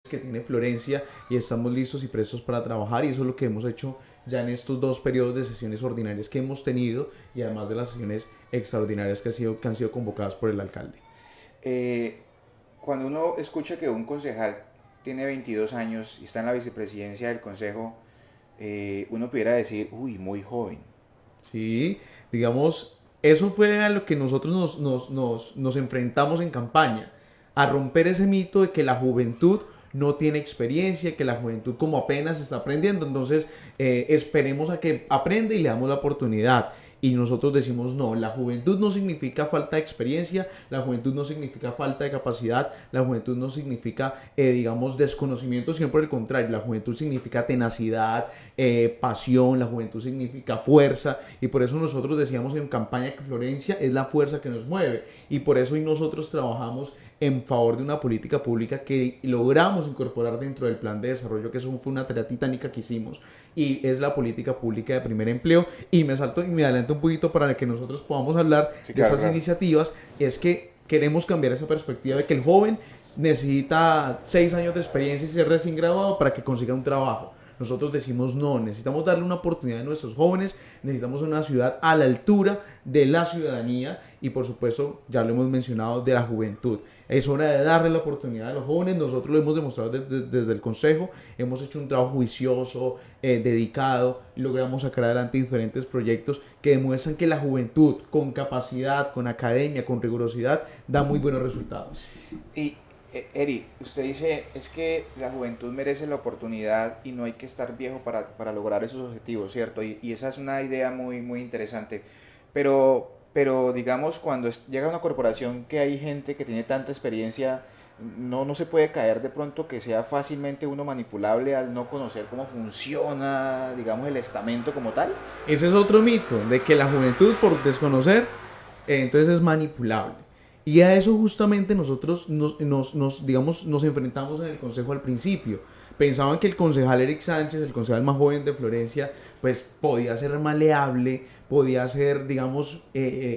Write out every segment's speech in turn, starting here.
que tiene Florencia y estamos listos y prestos para trabajar y eso es lo que hemos hecho ya en estos 2 periodos de sesiones ordinarias que hemos tenido y además de las sesiones extraordinarias que han sido convocadas por el alcalde. Eh, Cuando uno escucha que un concejal tiene 22 años y está en la vicepresidencia del consejo, uno pudiera decir, uy, muy joven. Sí, digamos, eso fue a lo que nosotros nos enfrentamos en campaña, a romper ese mito de que la juventud no tiene experiencia, que la juventud como apenas está aprendiendo, entonces esperemos a que aprenda y le damos la oportunidad. Y nosotros decimos, no, la juventud no significa falta de experiencia, la juventud no significa falta de capacidad, la juventud no significa, digamos, desconocimiento, sino por el contrario, la juventud significa tenacidad, pasión, la juventud significa fuerza, y por eso nosotros decíamos en campaña que Florencia es la fuerza que nos mueve, y por eso hoy nosotros trabajamos en favor de una política pública que logramos incorporar dentro del plan de desarrollo, que eso fue una tarea titánica que hicimos, y es la política pública de primer empleo. Y me salto y me adelanto un poquito para que nosotros podamos hablar Sí, de claro, esas claro. iniciativas. Es que queremos cambiar esa perspectiva de que el joven necesita 6 años de experiencia y ser recién graduado para que consiga un trabajo. Nosotros decimos no, necesitamos darle una oportunidad a nuestros jóvenes, necesitamos una ciudad a la altura de la ciudadanía y por supuesto, ya lo hemos mencionado, de la juventud. Es hora de darle la oportunidad a los jóvenes, nosotros lo hemos demostrado desde el Consejo, hemos hecho un trabajo juicioso, dedicado, logramos sacar adelante diferentes proyectos que demuestran que la juventud con capacidad, con academia, con rigurosidad, da muy buenos resultados. Y, Eri, usted dice, es que la juventud merece la oportunidad y no hay que estar viejo para lograr esos objetivos, ¿cierto? Y esa es una idea muy, muy interesante. Pero digamos, cuando llega una corporación que hay gente que tiene tanta experiencia, no se puede caer de pronto que sea fácilmente uno manipulable al no conocer cómo funciona, digamos, el estamento como tal. Ese es otro mito, de que la juventud por desconocer, entonces es manipulable. Y a eso justamente nosotros digamos, nos enfrentamos en el consejo al principio. Pensaban que el concejal Eric Sánchez, el concejal más joven de Florencia, pues podía ser maleable, podía ser, digamos,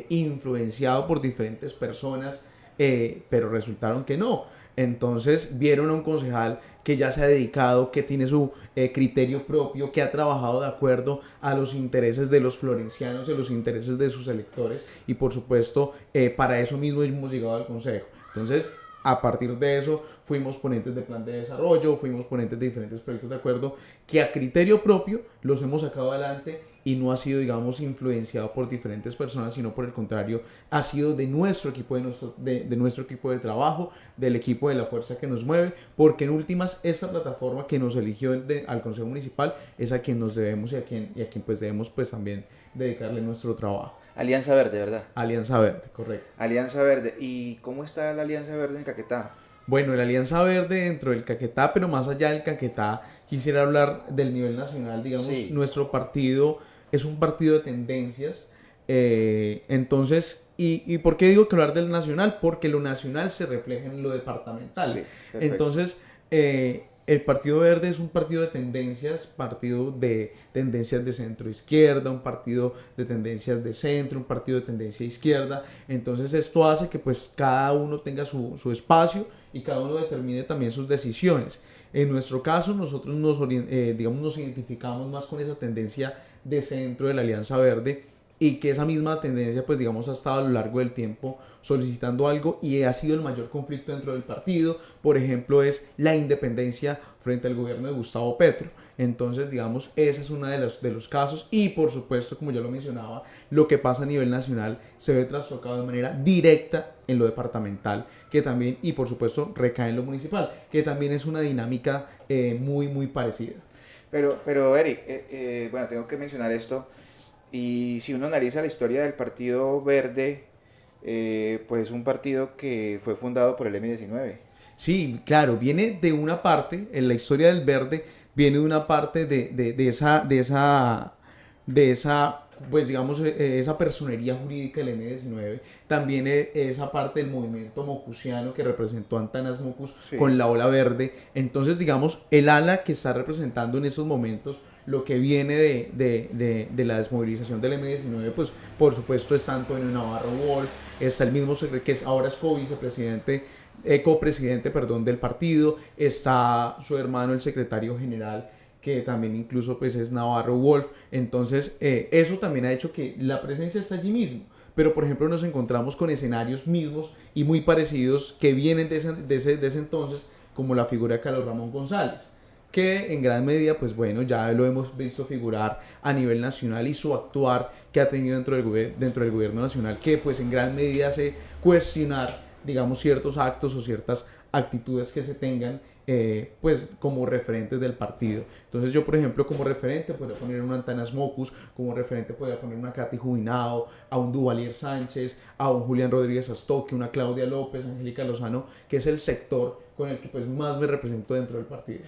influenciado por diferentes personas, pero resultaron que no. Entonces vieron a un concejal que ya se ha dedicado, que tiene su criterio propio, que ha trabajado de acuerdo a los intereses de los florencianos y los intereses de sus electores y por supuesto para eso mismo hemos llegado al consejo. Entonces a partir de eso fuimos ponentes de plan de desarrollo, fuimos ponentes de diferentes proyectos de acuerdo que a criterio propio los hemos sacado adelante y no ha sido, digamos, influenciado por diferentes personas, sino por el contrario, ha sido de nuestro equipo, de nuestro equipo de trabajo, del equipo de la fuerza que nos mueve, porque en últimas esta plataforma que nos eligió al Consejo Municipal es a quien nos debemos y a quien pues debemos pues también dedicarle nuestro trabajo. Alianza Verde, ¿verdad? Alianza Verde, correcto. Alianza Verde. ¿Y cómo está la Alianza Verde en Caquetá? Bueno, la Alianza Verde dentro del Caquetá, pero más allá del Caquetá, quisiera hablar del nivel nacional. Digamos, Sí, nuestro partido es un partido de tendencias. Entonces, ¿y por qué digo que hablar del nacional? Porque lo nacional se refleja en lo departamental. sí, perfecto. Entonces, el Partido Verde es un partido de tendencias, partido de tendencias de centro izquierda, un partido de tendencias de centro, un partido de tendencia izquierda. Entonces esto hace que pues cada uno tenga su espacio y cada uno determine también sus decisiones. En nuestro caso, nosotros digamos, nos identificamos más con esa tendencia de centro de la Alianza Verde y que esa misma tendencia, pues digamos, ha estado a lo largo del tiempo solicitando algo y ha sido el mayor conflicto dentro del partido. Por ejemplo, es la independencia frente al gobierno de Gustavo Petro. Entonces, digamos, ese es uno de los casos y, por supuesto, como ya lo mencionaba, lo que pasa a nivel nacional se ve trastocado de manera directa en lo departamental, que también, y por supuesto, recae en lo municipal, que también es una dinámica muy, muy parecida. Pero Eric, bueno, tengo que mencionar esto. Y si uno analiza la historia del Partido Verde, pues es un partido que fue fundado por el M-19. Sí, claro, viene de una parte, en la historia del verde, viene de una parte de esa, pues digamos, esa personería jurídica del M-19, también esa parte del movimiento mocusiano que representó a Antanas Mocus Sí. con la ola verde. Entonces, digamos, el ala que está representando en estos momentos lo que viene de la desmovilización del M-19, pues por supuesto está Antonio Navarro Wolf, está el mismo que ahora es co-vicepresidente copresidente, perdón, del partido, está su hermano, el secretario general, que también incluso pues es Navarro Wolf. Entonces eso también ha hecho que la presencia esté allí mismo. Pero por ejemplo nos encontramos con escenarios mismos y muy parecidos que vienen de ese entonces, como la figura de Carlos Ramón González, que en gran medida, pues bueno, ya lo hemos visto figurar a nivel nacional y su actuar que ha tenido dentro del gobierno nacional, que pues en gran medida hace cuestionar, digamos, ciertos actos o ciertas actitudes que se tengan pues como referentes del partido. Entonces yo, por ejemplo, como referente podría poner a un Antanas Mocus, como referente podría poner una Katy Jubinado, a un Duvalier Sánchez, a un Julián Rodríguez Astoque, una Claudia López, Angélica Lozano, que es el sector con el que pues más me represento dentro del partido.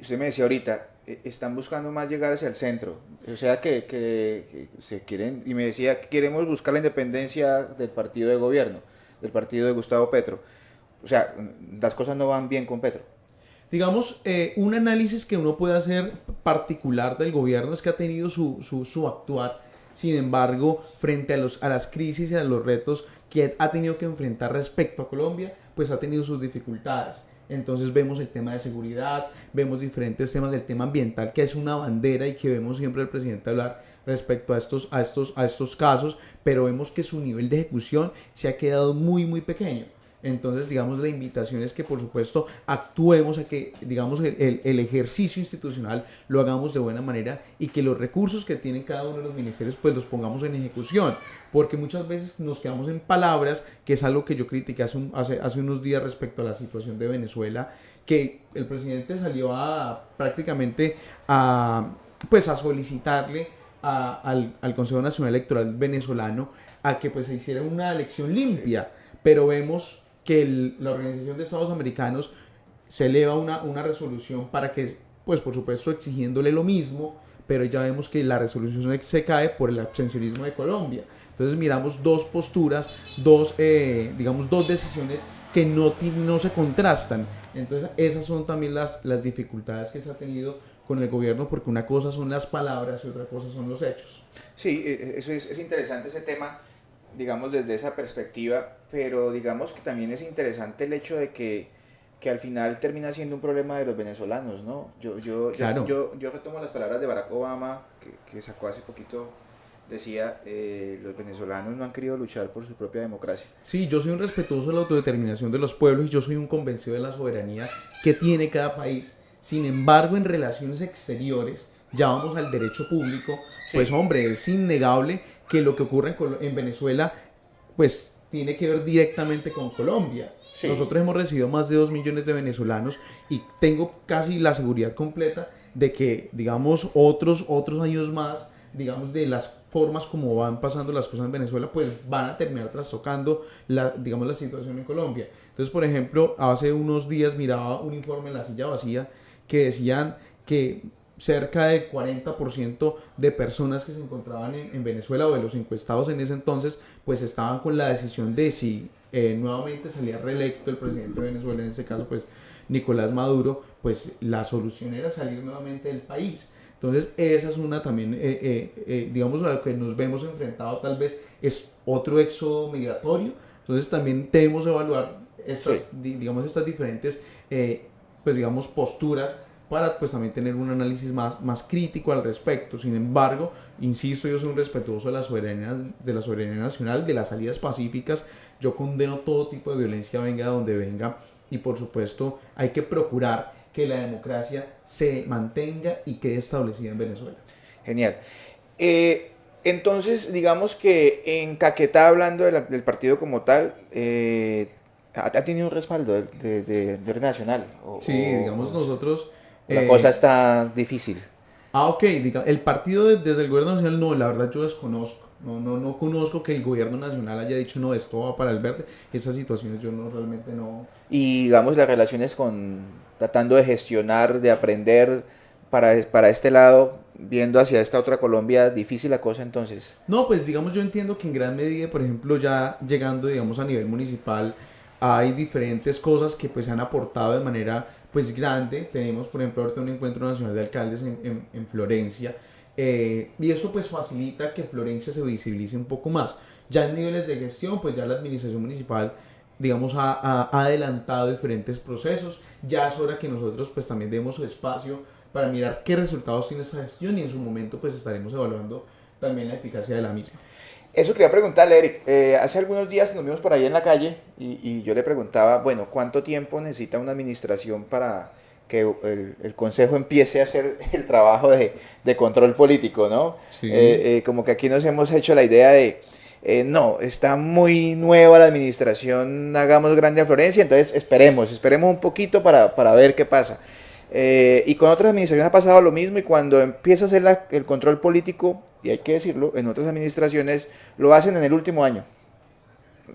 Usted me decía ahorita, están buscando más llegar hacia el centro, o sea que se quieren, y me decía que queremos buscar la independencia del partido de gobierno, del partido de Gustavo Petro. O sea, las cosas no van bien con Petro. Digamos, un análisis que uno puede hacer particular del gobierno es que ha tenido su actuar, sin embargo, frente a las crisis y a los retos que ha tenido que enfrentar respecto a Colombia, pues ha tenido sus dificultades. Entonces vemos el tema de seguridad, vemos diferentes temas del tema ambiental, que es una bandera y que vemos siempre al presidente hablar respecto a estos casos, pero vemos que su nivel de ejecución se ha quedado muy pequeño. Entonces, digamos, la invitación es que, por supuesto, actuemos a que, digamos, el ejercicio institucional lo hagamos de buena manera y que los recursos que tienen cada uno de los ministerios, pues los pongamos en ejecución. Porque muchas veces nos quedamos en palabras, que es algo que yo critiqué hace unos días respecto a la situación de Venezuela, que el presidente salió prácticamente pues a solicitarle al Consejo Nacional Electoral venezolano a que pues se hiciera una elección limpia, pero vemos que la Organización de Estados Americanos se eleva una resolución para que, pues por supuesto exigiéndole lo mismo, pero ya vemos que la resolución se cae por el abstencionismo de Colombia. Entonces miramos dos posturas, digamos, dos decisiones que no se contrastan. Entonces esas son también las dificultades que se ha tenido con el gobierno, porque una cosa son las palabras y otra cosa son los hechos. Sí, eso es interesante ese tema, digamos, desde esa perspectiva, pero digamos que también es interesante el hecho de que al final termina siendo un problema de los venezolanos, ¿no? Claro. Yo retomo las palabras de Barack Obama, que sacó hace poquito, decía, los venezolanos no han querido luchar por su propia democracia. Sí, yo soy un respetuoso de la autodeterminación de los pueblos y yo soy un convencido de la soberanía que tiene cada país. Sin embargo, en relaciones exteriores, ya vamos al derecho público, pues Sí, hombre, es innegable que lo que ocurre en Venezuela, pues tiene que ver directamente con Colombia. sí, Nosotros hemos recibido más de 2 millones de venezolanos y tengo casi la seguridad completa de que, digamos, otros años más, digamos, de las formas como van pasando las cosas en Venezuela, pues van a terminar trastocando digamos, la situación en Colombia. Entonces, por ejemplo, hace unos días miraba un informe en La Silla Vacía que decían que cerca del 40% de personas que se encontraban en Venezuela o de los encuestados en ese entonces, pues estaban con la decisión de si nuevamente salía reelecto el presidente de Venezuela, en este caso pues Nicolás Maduro, pues la solución era salir nuevamente del país. Entonces esa es una también, digamos, a lo que nos vemos enfrentado tal vez es otro éxodo migratorio. Entonces también debemos evaluar sí. digamos, estas diferentes, pues digamos, posturas para pues también tener un análisis más crítico al respecto. Sin embargo, insisto, yo soy un respetuoso de la soberanía nacional, de las salidas pacíficas. Yo condeno todo tipo de violencia, venga de donde venga, y por supuesto hay que procurar que la democracia se mantenga y quede establecida en Venezuela. Genial. Entonces, digamos que en Caquetá, hablando del partido como tal, ha tenido un respaldo de orden nacional. Sí, digamos nosotros... O la cosa eh, está difícil. ok, diga, el partido desde el gobierno nacional, no, la verdad yo desconozco. No conozco que el gobierno nacional haya dicho, no, esto va para el verde. Esas situaciones yo no realmente no... Y digamos las relaciones tratando de gestionar, de aprender para este lado, viendo hacia esta otra Colombia, difícil la cosa entonces. No, pues digamos yo entiendo que en gran medida, por ejemplo, ya llegando, digamos, a nivel municipal, hay diferentes cosas que pues se han aportado de manera pues grande. Tenemos, por ejemplo, ahorita un encuentro nacional de alcaldes en Florencia, y eso pues facilita que Florencia se visibilice un poco más. Ya en niveles de gestión, pues ya la administración municipal digamos, ha adelantado diferentes procesos. Ya es hora que nosotros pues también demos espacio para mirar qué resultados tiene esa gestión y en su momento pues estaremos evaluando también la eficacia de la misma. Eso quería preguntarle, Eric. Hace algunos días nos vimos por ahí en la calle y yo le preguntaba, bueno, ¿cuánto tiempo necesita una administración para que el Consejo empiece a hacer el trabajo de control político, ¿no? Sí. Como que aquí nos hemos hecho la idea de, no, está muy nueva la administración, hagamos grande a Florencia, entonces esperemos un poquito para ver qué pasa. Y con otras administraciones ha pasado lo mismo y cuando empieza a hacer el control político, y hay que decirlo, en otras administraciones lo hacen en el último año.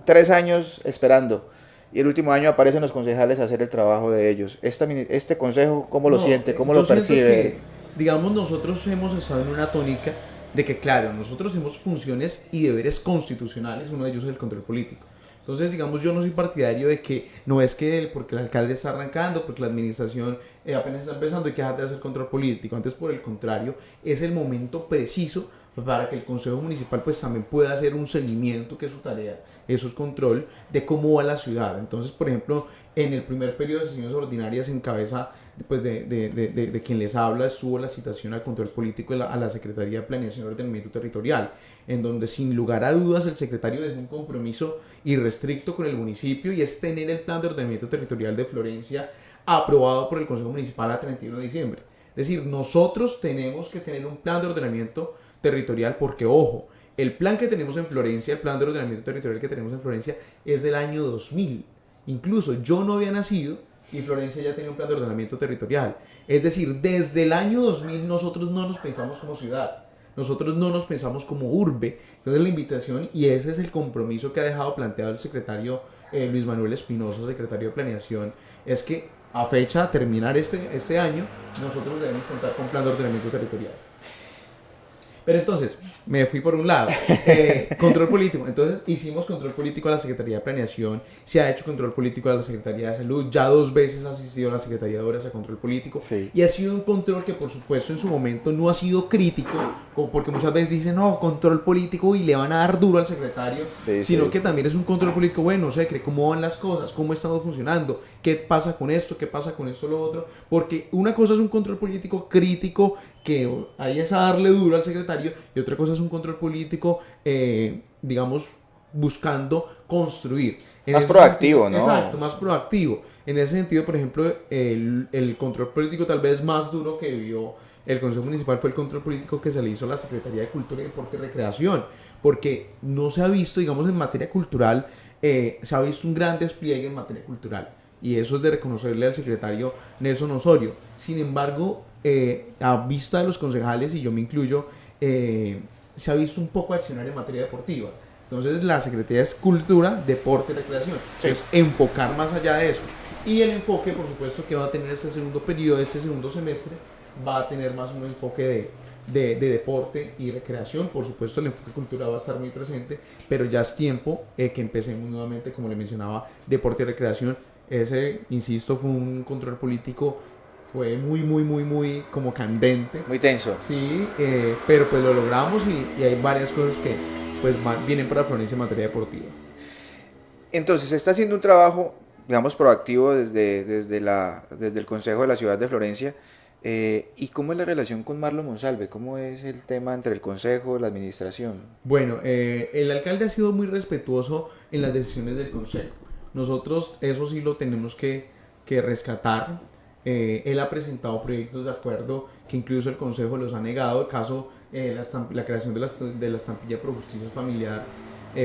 3 años esperando. Y el último año aparecen los concejales a hacer el trabajo de ellos. Este consejo, ¿cómo lo No, siente? ¿Cómo yo lo siento percibe, Eric? que, digamos, nosotros hemos estado en una tónica de que, claro, nosotros tenemos funciones y deberes constitucionales, uno de ellos es el control político. Entonces, digamos, yo no soy partidario de que no es que porque el alcalde está arrancando, porque la administración apenas está empezando, hay que dejar de hacer control político. Antes, por el contrario, es el momento preciso para que el Consejo Municipal pues también pueda hacer un seguimiento, que es su tarea, eso es control, de cómo va la ciudad. Entonces, por ejemplo, en el primer periodo de sesiones ordinarias en cabeza pues, de quien les habla, estuvo la citación al control político a la Secretaría de Planeación y Ordenamiento Territorial, en donde sin lugar a dudas el secretario dejó un compromiso irrestricto con el municipio y es tener el plan de ordenamiento territorial de Florencia aprobado por el Consejo Municipal a 31 de diciembre. Es decir, nosotros tenemos que tener un plan de ordenamiento territorial porque, ojo, el plan que tenemos en Florencia, el plan de ordenamiento territorial que tenemos en Florencia es del año 2000. Incluso yo no había nacido y Florencia ya tenía un plan de ordenamiento territorial. Es decir, desde el año 2000 nosotros no nos pensamos como ciudad, nosotros no nos pensamos como urbe. Entonces la invitación, y ese es el compromiso que ha dejado planteado el secretario Luis Manuel Espinosa, secretario de Planeación, es que a fecha de terminar este año, nosotros debemos contar con plan de ordenamiento territorial. Pero entonces, me fui por un lado. Control político. Entonces, hicimos control político a la Secretaría de Planeación, se ha hecho control político a la Secretaría de Salud, ya 2 veces ha asistido a la Secretaría de Obras a control político. Sí. Y ha sido un control que, por supuesto, en su momento no ha sido crítico, porque muchas veces dicen, no, control político y le van a dar duro al secretario, Sí, sino sí. que también es un control político, bueno, secre, cómo van las cosas, cómo estamos funcionando, qué pasa con esto, qué pasa con esto, lo otro. Porque una cosa es un control político crítico, que ahí es a darle duro al secretario, y otra cosa es un control político, digamos, buscando construir. Más proactivo, sentido, ¿no? Exacto, más proactivo. En ese sentido, por ejemplo, el control político tal vez más duro que vivió el Consejo Municipal fue el control político que se le hizo a la Secretaría de Cultura y Deporte y Recreación, porque no se ha visto, digamos, en materia cultural, se ha visto un gran despliegue en materia cultural. Y eso es de reconocerle al secretario Nelson Osorio. Sin embargo, a vista de los concejales, y yo me incluyo, se ha visto un poco accionar en materia deportiva. Entonces la Secretaría es Cultura, Deporte y Recreación. Sí. Entonces enfocar más allá de eso. Y el enfoque, por supuesto, que va a tener este segundo periodo, este segundo semestre, va a tener más un enfoque de deporte y recreación. Por supuesto, el enfoque cultura va a estar muy presente, pero ya es tiempo que empecemos nuevamente, como le mencionaba, deporte y recreación. Ese, insisto, fue un control político, fue muy como candente. Muy tenso. Sí, pero pues lo logramos y hay varias cosas que pues vienen para Florencia en materia deportiva. Entonces, se está haciendo un trabajo, digamos, proactivo desde el Consejo de la Ciudad de Florencia. ¿Y cómo es la relación con Marlon Monsalve? ¿Cómo es el tema entre el Consejo y la Administración? Bueno, el alcalde ha sido muy respetuoso en las decisiones del consejo. Nosotros eso sí lo tenemos que rescatar. Él ha presentado proyectos de acuerdo que incluso el consejo los ha negado. El caso, la creación de la estampilla pro justicia familiar,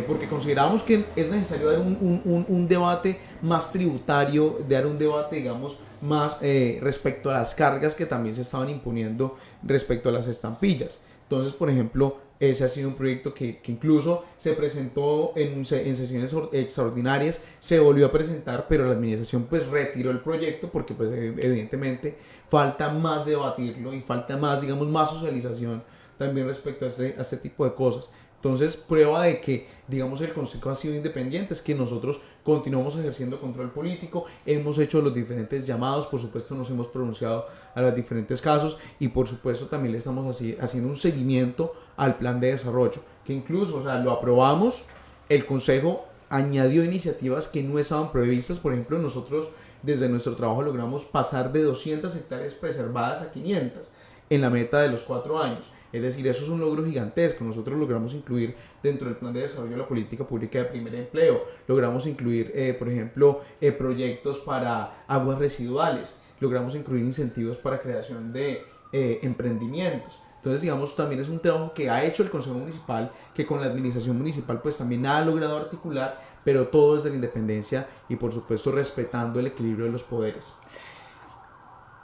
porque considerábamos que es necesario dar un debate más tributario, dar un debate, digamos, más respecto a las cargas que también se estaban imponiendo respecto a las estampillas. Entonces, por ejemplo, ese ha sido un proyecto que incluso se presentó en sesiones extraordinarias, se volvió a presentar, pero la administración pues retiró el proyecto porque pues evidentemente falta más debatirlo y falta más, digamos, más socialización también respecto a este tipo de cosas. Entonces, prueba de que, digamos, el Consejo ha sido independiente es que nosotros continuamos ejerciendo control político, hemos hecho los diferentes llamados, por supuesto nos hemos pronunciado a los diferentes casos y por supuesto también le estamos haciendo un seguimiento al plan de desarrollo, que incluso, o sea, lo aprobamos, el Consejo añadió iniciativas que no estaban previstas. Por ejemplo, nosotros desde nuestro trabajo logramos pasar de 200 hectáreas preservadas a 500 en la meta de los 4 años. Es decir, eso es un logro gigantesco. Nosotros logramos incluir dentro del plan de desarrollo de la política pública de primer empleo, logramos incluir, por ejemplo, proyectos para aguas residuales, logramos incluir incentivos para creación de emprendimientos. Entonces, digamos, también es un trabajo que ha hecho el Consejo Municipal, que con la administración municipal pues también ha logrado articular, pero todo desde la independencia y por supuesto respetando el equilibrio de los poderes.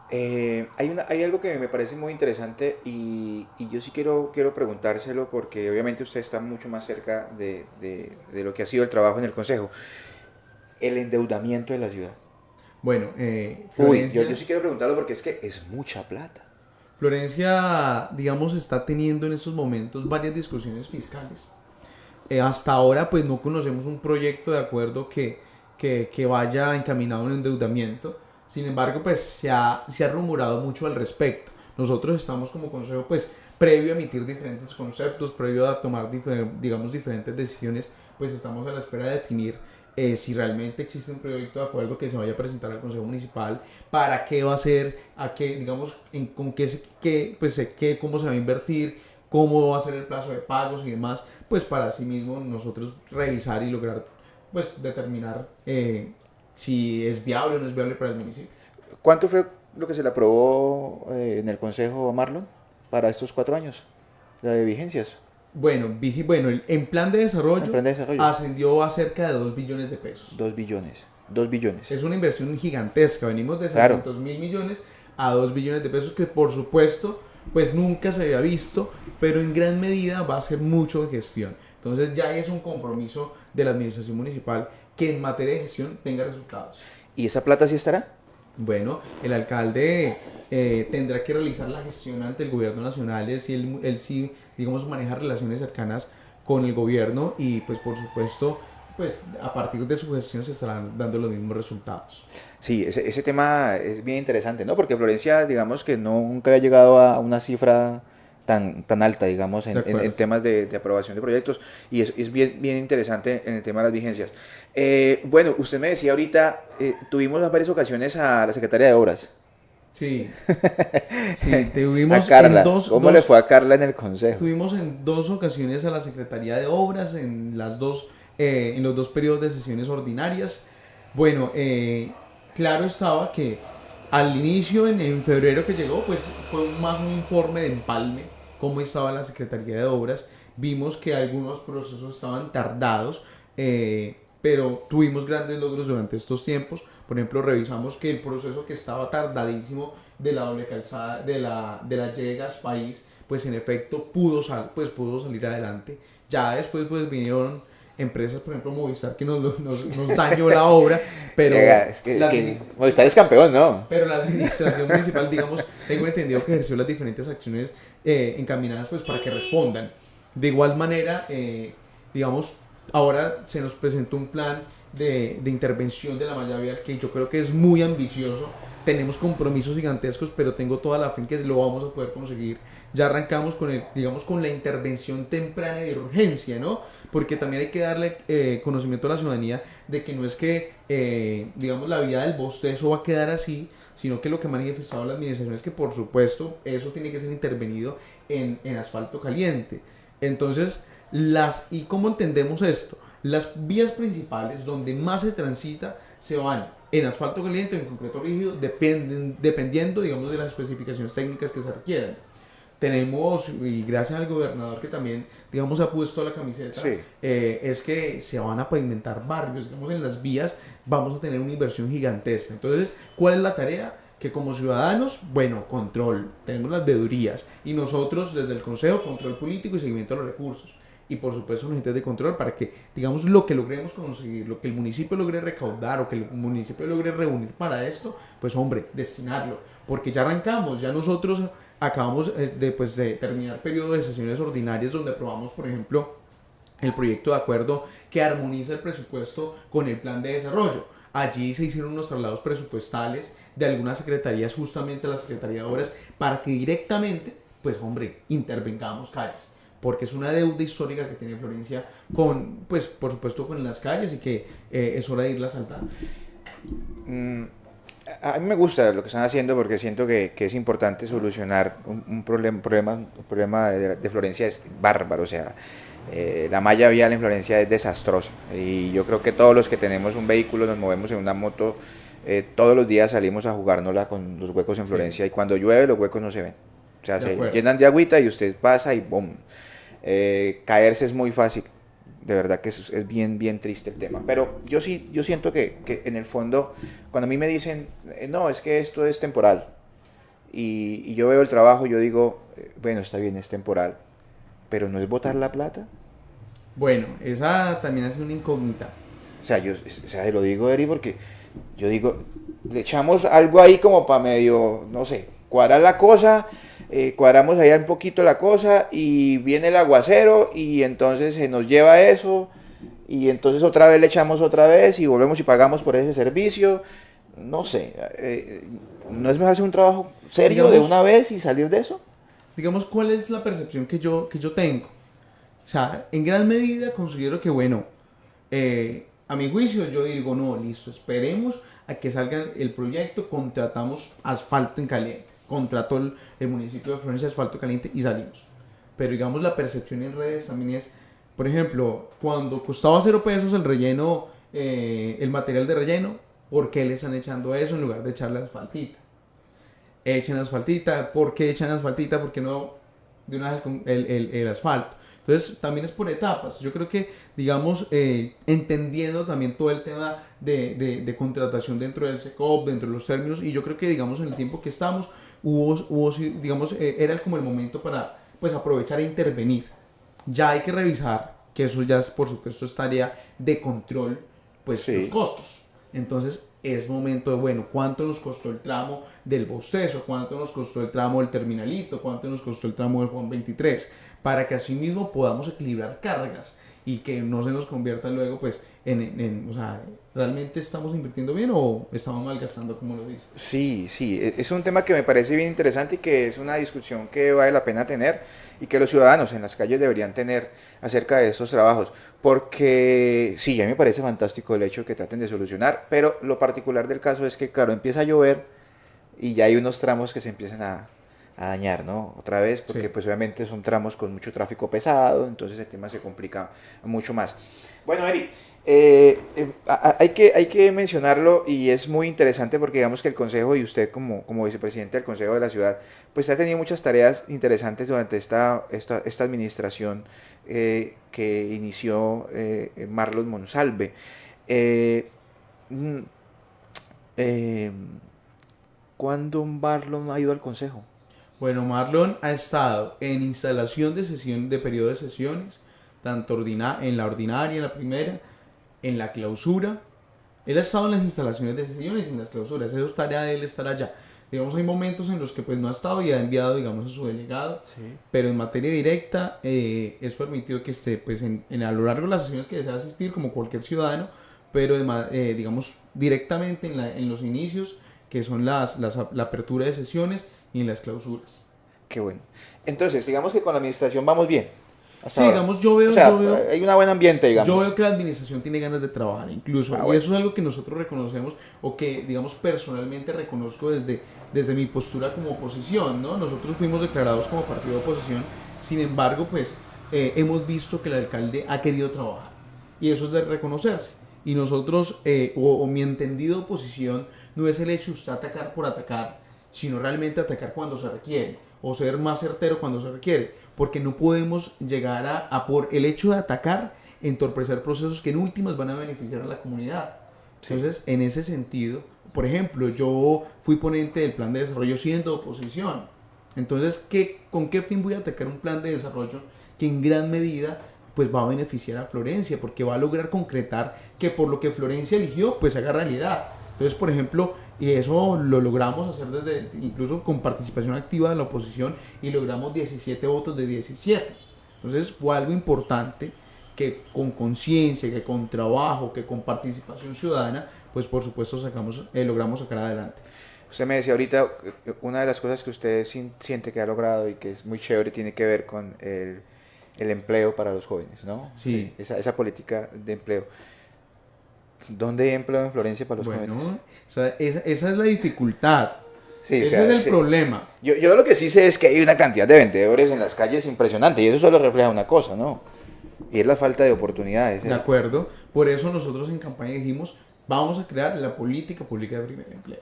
Hay algo que me parece muy interesante y yo sí quiero preguntárselo porque obviamente usted está mucho más cerca de lo que ha sido el trabajo en el Consejo. El endeudamiento de la ciudad. Bueno, Uy, Florencia, yo sí quiero preguntarlo porque es que es mucha plata. Florencia, digamos, está teniendo en estos momentos varias discusiones fiscales. Hasta ahora, pues no conocemos un proyecto de acuerdo que vaya encaminado a un endeudamiento. Sin embargo, pues se ha rumorado mucho al respecto. Nosotros estamos como consejo, pues, previo a emitir diferentes conceptos, previo a tomar, digamos, diferentes decisiones, pues estamos a la espera de definir si realmente existe un proyecto de acuerdo que se vaya a presentar al Consejo Municipal, para qué va a ser, a qué, digamos, con cómo se va a invertir, cómo va a ser el plazo de pagos y demás, pues para así mismo nosotros revisar y lograr, pues, determinar si es viable o no es viable para el municipio. ¿Cuánto fue lo que se le aprobó en el Consejo a Marlon para estos 4 años? La de vigencias. Bueno, en plan de En desarrollo plan de desarrollo. ascendió a cerca de 2 billones de pesos. 2 billones. 2 billones. Es una inversión gigantesca. Venimos de Claro. 600.000 millones a 2 billones de pesos que por supuesto pues nunca se había visto, pero en gran medida va a ser mucho de gestión. Entonces ya es un compromiso de la administración municipal que en materia de gestión tenga resultados. ¿Y esa plata sí estará? Bueno, el alcalde tendrá que realizar la gestión ante el gobierno nacional, es si él sí, digamos, maneja relaciones cercanas con el gobierno y pues por supuesto, pues a partir de su gestión se estarán dando los mismos resultados. Sí, ese tema es bien interesante, ¿no? Porque Florencia, digamos que nunca había llegado a una cifra tan alta, digamos, De en acuerdo. temas de aprobación de proyectos. Y es bien interesante en el tema de las vigencias. Bueno, usted me decía ahorita, tuvimos en varias ocasiones a la secretaria de Obras, Sí, sí, a Carla. ¿Cómo le fue a Carla en el consejo? tuvimos en 2 ocasiones a la Secretaría de Obras en los 2 periodos de sesiones ordinarias. Bueno, claro estaba que al inicio, en febrero que llegó, pues fue más un informe de empalme, cómo estaba la Secretaría de Obras. Vimos que algunos procesos estaban tardados, pero tuvimos grandes logros durante estos tiempos. Por ejemplo, revisamos que el proceso que estaba tardadísimo de la doble calzada, de la Y de Gaspaís, pues en efecto pudo salir adelante. Ya después pues vinieron empresas, por ejemplo Movistar, que nos dañó la obra, pero Es que Movistar es campeón, ¿no? pero la administración municipal, digamos, tengo entendido que ejerció las diferentes acciones encaminadas pues para que respondan. De igual manera, digamos, ahora se nos presentó un plan de intervención de la malla vial que yo creo que es muy ambicioso. Tenemos compromisos gigantescos, pero tengo toda la fe en que lo vamos a poder conseguir. Ya arrancamos digamos, con la intervención temprana y de urgencia, ¿no? Porque también hay que darle conocimiento a la ciudadanía de que no es que, digamos, la vía del bostezo va a quedar así, sino que lo que ha manifestado la administración es que, por supuesto, eso tiene que ser intervenido en asfalto caliente. Entonces, ¿y cómo entendemos esto? Las vías principales donde más se transita se van en asfalto caliente o en concreto rígido, dependiendo, digamos, de las especificaciones técnicas que se requieran. Tenemos, y gracias al gobernador que también, digamos, ha puesto la camiseta, Sí. es que se van a pavimentar barrios, digamos, en las vías vamos a tener una inversión gigantesca. Entonces, ¿cuál es la tarea? Que como ciudadanos, bueno, control, tenemos las veedurías y nosotros desde el Consejo, control político y seguimiento de los recursos. Y por supuesto los entes de control para que, digamos, lo que logremos conseguir, lo que el municipio logre recaudar o que el municipio logre reunir para esto, pues hombre, destinarlo. Porque ya arrancamos, ya nosotros acabamos de terminar periodo de sesiones ordinarias donde aprobamos, por ejemplo, el proyecto de acuerdo que armoniza el presupuesto con el plan de desarrollo. Allí se hicieron unos traslados presupuestales de algunas secretarías, justamente a la Secretaría de Obras, para que directamente, pues hombre, intervengamos calles. porque es una deuda histórica que tiene Florencia con, pues, por supuesto, con las calles y que es hora de irla saltando. Mm, a mí me gusta lo que están haciendo porque siento que es importante solucionar un problema de Florencia es bárbaro, o sea, la malla vial en Florencia es desastrosa y yo creo que todos los que tenemos un vehículo, nos movemos en una moto, todos los días salimos a jugárnosla con los huecos en Sí, Florencia y cuando llueve los huecos no se ven. O sea, de se acuerdo. llenan de agüita y usted pasa y ¡boom! Caerse es muy fácil. De verdad que es bien, bien triste el tema. Pero yo sí, yo siento que en el fondo, cuando a mí me dicen, no, es que esto es temporal, y yo veo el trabajo, yo digo, bueno, está bien, es temporal, pero no es botar la plata. Bueno, esa también es una incógnita. O sea, o sea, se lo digo, Eri, porque yo digo, le echamos algo ahí como para medio, no sé, cuadrar la cosa, cuadramos allá un poquito la cosa y viene el aguacero y entonces se nos lleva eso y entonces otra vez le echamos otra vez y volvemos y pagamos por ese servicio. No sé, ¿no es mejor hacer un trabajo serio de Digamos, una vez y salir de eso? digamos cuál es la percepción que yo tengo. O sea, en gran medida considero que, bueno, a mi juicio yo digo, no, listo, esperemos a que salga el proyecto, contratamos asfalto en caliente, contrató el municipio de Florencia asfalto caliente y salimos. Pero digamos la percepción en redes también es, por ejemplo, cuando costaba 0 pesos el relleno, el material de relleno, ¿por qué le están echando eso en lugar de echarle asfaltita? Echen asfaltita, ¿por qué echan asfaltita? ¿Por qué no de una vez con el asfalto? Entonces también es por etapas. Yo creo que, digamos, entendiendo también todo el tema de contratación dentro del SECOP, dentro de los términos, y yo creo que, digamos, en el tiempo que estamos, digamos, era como el momento para, pues, aprovechar e intervenir. Ya hay que revisar, que eso ya es, por supuesto, es tarea de control, pues, los Sí. costos. Entonces, es momento de, bueno, ¿cuánto nos costó el tramo del Bostezo? ¿Cuánto nos costó el tramo del Terminalito? ¿Cuánto nos costó el tramo del Juan 23? Para que así mismo podamos equilibrar cargas y que no se nos convierta luego, pues, o sea, ¿realmente estamos invirtiendo bien o estamos malgastando, como lo dice? Sí, sí, es un tema que me parece bien interesante y que es una discusión que vale la pena tener y que los ciudadanos en las calles deberían tener acerca de estos trabajos, porque sí, a mí me parece fantástico el hecho que traten de solucionar, pero lo particular del caso es que, claro, empieza a llover y ya hay unos tramos que se empiezan a dañar, ¿no? Otra vez, porque Sí. pues obviamente son tramos con mucho tráfico pesado, entonces el tema se complica mucho más. Bueno, Eric, hay que mencionarlo y es muy interesante porque digamos que el Consejo y usted como vicepresidente del Consejo de la Ciudad, pues ha tenido muchas tareas interesantes durante esta administración que inició Marlon Monsalve. Eh, mm, eh, ¿Cuándo Marlon ha ido al Consejo? Bueno, Marlon ha estado en instalación de sesión, de periodo de sesiones, tanto en la ordinaria, en la primera, en la clausura. Él ha estado en las instalaciones de sesiones y en las clausuras. Eso es tarea de él estar allá. Digamos, hay momentos en los que pues no ha estado y ha enviado, digamos, a su delegado, Sí. pero en materia directa es permitido que esté pues a lo largo de las sesiones que desea asistir como cualquier ciudadano, pero digamos directamente en los inicios, que son la apertura de sesiones y en las clausuras. Qué bueno. Entonces, digamos que con la administración vamos bien, hasta Sí, ahora. digamos, O yo sea, veo hay un buen ambiente, Yo digamos. veo que la administración tiene ganas de trabajar, incluso, Ah, y bueno. eso es algo que nosotros reconocemos o que, digamos, personalmente reconozco desde mi postura como oposición, ¿no? Nosotros fuimos declarados como partido de oposición, sin embargo, pues hemos visto que el alcalde ha querido trabajar, y eso es de reconocerse. Y nosotros, o mi entendido oposición, no es el hecho de usted atacar por atacar, sino realmente atacar cuando se requiere, o ser más certero cuando se requiere, porque no podemos llegar por el hecho de atacar, entorpecer procesos que en últimas van a beneficiar a la comunidad. Sí. Entonces, en ese sentido, por ejemplo, yo fui ponente del plan de desarrollo siendo oposición. Entonces, ¿con qué fin voy a atacar un plan de desarrollo que en gran medida pues va a beneficiar a Florencia? Porque va a lograr concretar que por lo que Florencia eligió, pues haga realidad. Entonces, por ejemplo, y eso lo logramos hacer incluso con participación activa de la oposición y logramos 17 votos de 17. Entonces fue algo importante que con conciencia, que con trabajo, que con participación ciudadana, pues por supuesto logramos sacar adelante. Usted me decía ahorita, una de las cosas que usted siente que ha logrado y que es muy chévere tiene que ver con el empleo para los jóvenes, ¿no? Sí. Esa política de empleo. ¿Dónde hay empleo en Florencia para los jóvenes? Bueno, o sea, esa es la dificultad. Sí, o Ese sea, es el problema. yo lo que sí sé es que hay una cantidad de vendedores en las calles impresionante y eso solo refleja una cosa, ¿no? Y es la falta de oportunidades. De acuerdo. Por eso nosotros en campaña dijimos, vamos a crear la política pública de primer empleo.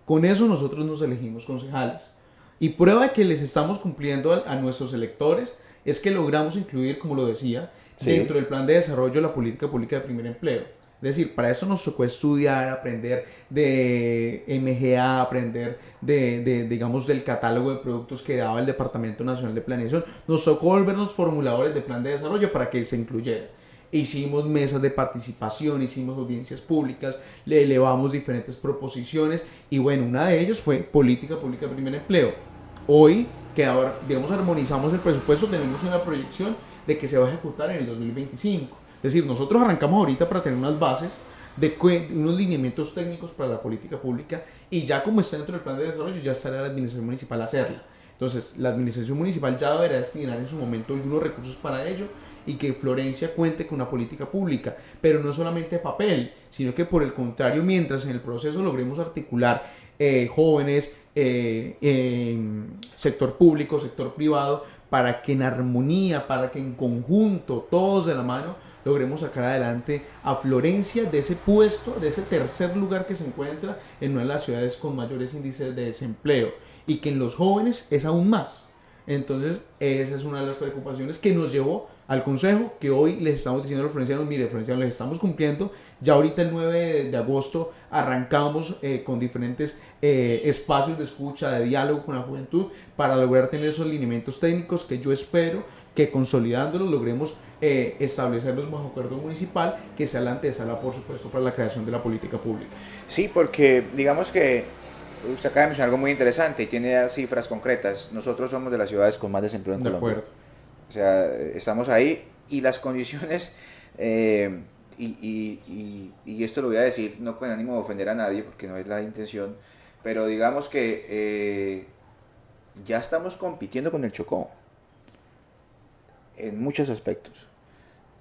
Con eso nosotros nos elegimos concejales. Y prueba de que les estamos cumpliendo a nuestros electores es que logramos incluir, como lo decía, Sí. dentro del plan de desarrollo de la política pública de primer empleo. Es decir, para eso nos tocó estudiar, aprender de MGA, aprender digamos, del catálogo de productos que daba el Departamento Nacional de Planeación. Nos tocó volvernos formuladores de plan de desarrollo para que se incluyera. Hicimos mesas de participación, hicimos audiencias públicas, le elevamos diferentes proposiciones y bueno, una de ellas fue política pública de primer empleo. Hoy, que ahora, digamos, armonizamos el presupuesto, tenemos una proyección de que se va a ejecutar en el 2025. Es decir, nosotros arrancamos ahorita para tener unas bases de unos lineamientos técnicos para la política pública y ya como está dentro del plan de desarrollo, ya estará la administración municipal a hacerla. Entonces, la administración municipal ya deberá destinar en su momento algunos recursos para ello y que Florencia cuente con una política pública, pero no solamente papel, sino que por el contrario, mientras en el proceso logremos articular jóvenes, sector público, sector privado, para que en armonía, para que en conjunto, todos de la mano, logremos sacar adelante a Florencia de ese puesto, de ese tercer lugar que se encuentra en una de las ciudades con mayores índices de desempleo y que en los jóvenes es aún más. Entonces, esa es una de las preocupaciones que nos llevó al consejo, que hoy les estamos diciendo a los florencianos, mire, florencianos, les estamos cumpliendo, ya ahorita el 9 de agosto arrancamos con diferentes espacios de escucha, de diálogo con la juventud, para lograr tener esos lineamientos técnicos que yo espero que consolidándolos logremos establecerlos bajo acuerdo municipal, que sea la antesala, por supuesto, para la creación de la política pública. Sí, porque digamos que usted acaba de mencionar algo muy interesante y tiene cifras concretas. Nosotros somos de las ciudades con más desempleo en De Colombia. acuerdo. O sea, estamos ahí y las condiciones, y esto lo voy a decir no con ánimo de ofender a nadie porque no es la intención, pero digamos que ya estamos compitiendo con el Chocó en muchos aspectos.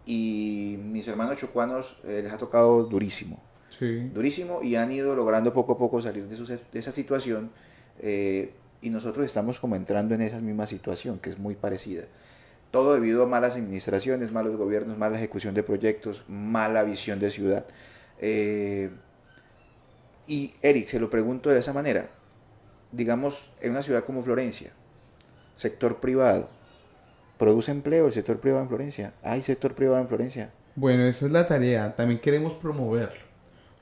Y mis hermanos chocuanos les ha tocado durísimo, Sí. durísimo y han ido logrando poco a poco salir de esa situación y nosotros estamos como entrando en esa misma situación que es muy parecida. Todo debido a malas administraciones, malos gobiernos, mala ejecución de proyectos, mala visión de ciudad. Y Eric, se lo pregunto de esa manera. Digamos, en una ciudad como Florencia, sector privado, ¿produce empleo el sector privado en Florencia? ¿Hay sector privado en Florencia? Bueno, esa es la tarea. También queremos promoverlo.